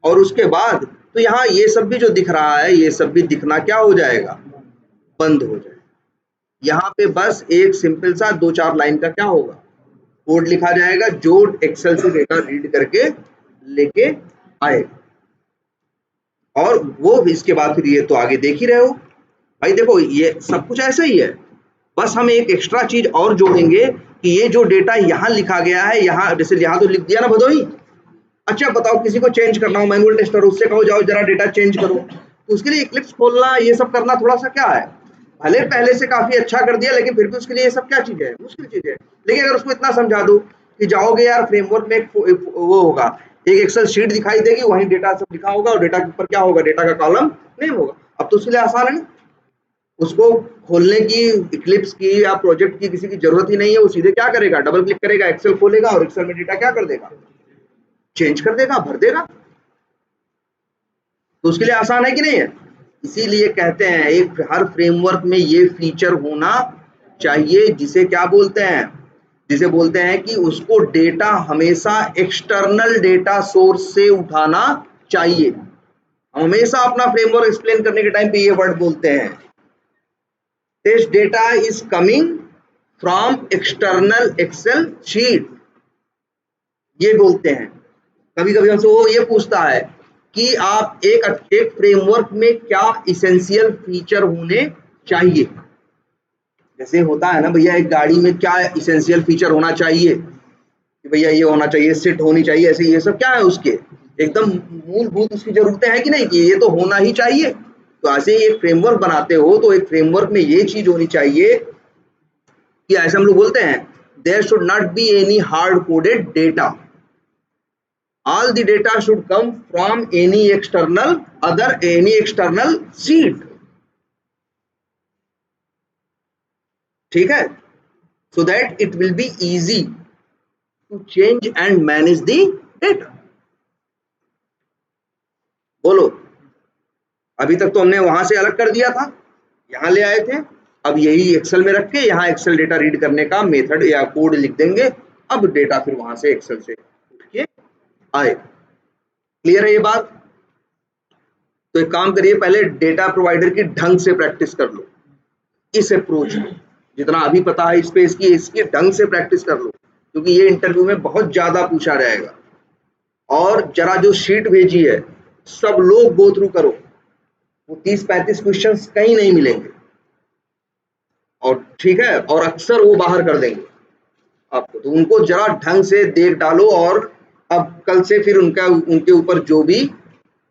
Speaker 1: और उसके बाद तो यहाँ ये सब भी जो दिख रहा है, ये सब भी दिखना क्या हो जाएगा, बंद हो जाएगा। यहाँ पे बस एक सिंपल सा 2-4 लाइन का क्या होगा, कोड लिखा जाएगा, जो एक्सेल से डेटा रीड करके लेके आएगा। और वो इसके बाद फिर ये तो आगे देख ही रहे हो भाई, देखो ये सब कुछ ऐसा ही है, बस हम एक एक्स्ट्रा चीज और जोड़ेंगे कि ये जो डेटा यहाँ लिखा गया है, यहाँ जैसे यहाँ तो लिख दिया ना भदोही, अच्छा बताओ किसी को चेंज करना हो, मैनुअल टेस्टर, उससे कहो जाओ जरा डेटा चेंज करो, तो उसके लिए इक्लिप्स खोलना, ये सब करना थोड़ा सा क्या है, भले पहले से काफी अच्छा कर दिया, लेकिन फिर भी उसके लिए ये सब क्या चीज है, मुश्किल चीज है। लेकिन अगर उसको इतना समझा दो कि जाओगे यार, फ्रेमवर्क में एक वो होगा, एक एक्सेल शीट दिखाई देगी, वहीं डेटा सब लिखा होगा, और डेटा के ऊपर क्या होगा, डेटा का कॉलम नेम होगा। अब तो उसके लिए आसान है ना, उसको खोलने की, इक्लिप्स की या प्रोजेक्ट की किसी की जरूरत ही नहीं है। वो सीधे क्या करेगा, डबल क्लिक करेगा, एक्सेल खोलेगा, और एक्सेल में डेटा क्या कर देगा, चेंज कर देगा, भर देगा। तो उसके लिए आसान है कि नहीं है? इसीलिए कहते हैं एक हर फ्रेमवर्क में ये फीचर होना चाहिए, जिसे क्या बोलते हैं, जिसे बोलते हैं कि उसको डेटा हमेशा एक्सटर्नल डेटा सोर्स से उठाना चाहिए। हम हमेशा अपना फ्रेमवर्क एक्सप्लेन करने के टाइम पे ये वर्ड बोलते हैं, test data is coming from external Excel sheet, ये बोलते हैं। कभी कभी हमसे वो ये पूछता है कि आप एक फ्रेमवर्क में क्या इसेंशियल फीचर होने चाहिए। जैसे होता है ना भैया, एक गाड़ी में क्या इसेंशियल फीचर होना चाहिए कि भैया ये होना चाहिए, सीट होनी चाहिए, ऐसे ये सब क्या है उसके एकदम मूलभूत उसकी जरूरतें हैं कि नहीं, कि ये तो होना ही चाहिए। तो ऐसे ही एक फ्रेमवर्क बनाते हो तो एक फ्रेमवर्क में ये चीज होनी चाहिए कि ऐसे हम लोग बोलते हैं there should not be any hard coded data, all the data should come from any external sheet, ठीक है, so that it will be easy to change and manage the data। बोलो, अभी तक तो हमने वहां से अलग कर दिया था, यहां ले आए थे, अब यही एक्सेल में रख के यहाँ एक्सेल डेटा रीड करने का मेथड या कोड लिख देंगे, अब डेटा फिर वहां से एक्सेल से उठ के आए। क्लियर है ये बात? तो एक काम करिए, पहले डेटा प्रोवाइडर की ढंग से प्रैक्टिस कर लो, इस अप्रोच में जितना अभी पता है इस पे इसकी ढंग से प्रैक्टिस कर लो, क्योंकि ये इंटरव्यू में बहुत ज्यादा पूछा रहेगा। और जरा जो शीट भेजी है सब लोग गो थ्रू करो, वो 30-35 क्वेश्चंस कहीं नहीं मिलेंगे, और ठीक है, और अक्सर वो बाहर कर देंगे आपको, तो उनको जरा ढंग से देख डालो। और अब कल से फिर उनके ऊपर जो भी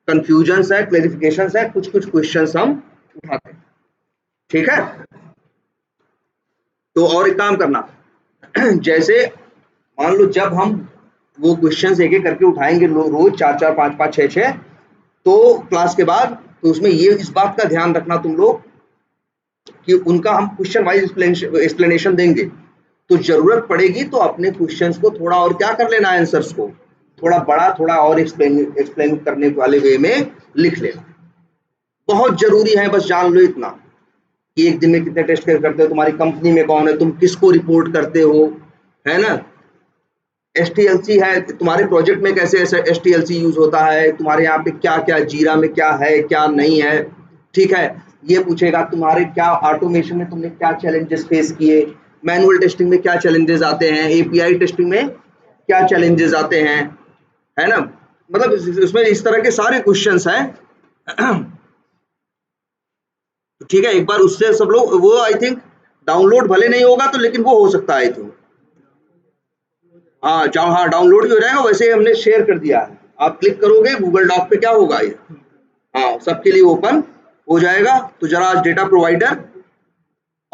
Speaker 1: कंफ्यूजन्स है, क्लैरिफिकेशंस है, कुछ क्वेश्चंस हम उठाते हैं, ठीक है। तो और एक काम करना, जैसे मान लो जब हम वो क्वेश्चंस एक एक करके उठाएंगे रोज 4-4, 5-5, 6-6, तो क्लास के बाद, तो उसमें ये इस बात का ध्यान रखना तुम लोग कि उनका हम क्वेश्चन वाइज एक्सप्लेनेशन देंगे, तो जरूरत पड़ेगी तो अपने क्वेश्चंस को थोड़ा और क्या कर लेना, आंसर्स को थोड़ा बड़ा, थोड़ा और एक्सप्लेन करने वाले वे में लिख लेना, बहुत जरूरी है। बस जान लो इतना कि एक दिन में कितने टेस्ट करते हो, तुम्हारी कंपनी में कौन है, तुम किसको रिपोर्ट करते हो, है ना, STLC है तुम्हारे प्रोजेक्ट में, कैसे STLC यूज होता है, तुम्हारे यहाँ पे क्या क्या जीरा में क्या है क्या नहीं है, ठीक है। ये पूछेगा तुम्हारे क्या ऑटोमेशन में तुमने क्या चैलेंजेस फेस किए, मैनुअल टेस्टिंग में क्या चैलेंजेस आते हैं, API टेस्टिंग में क्या चैलेंजेस आते हैं, है ना, मतलब उसमें इस तरह के सारे क्वेश्चंस हैं। ठीक है, एक बार उससे सब लोग, वो आई थिंक डाउनलोड भले नहीं होगा तो, लेकिन वो हो सकता है आई थिंक, हाँ डाउनलोड भी हो जाएगा, वैसे ही हमने शेयर कर दिया है, आप क्लिक करोगे गूगल डॉक पे क्या होगा ये, हाँ सबके लिए ओपन हो जाएगा। तो जरा आज डेटा प्रोवाइडर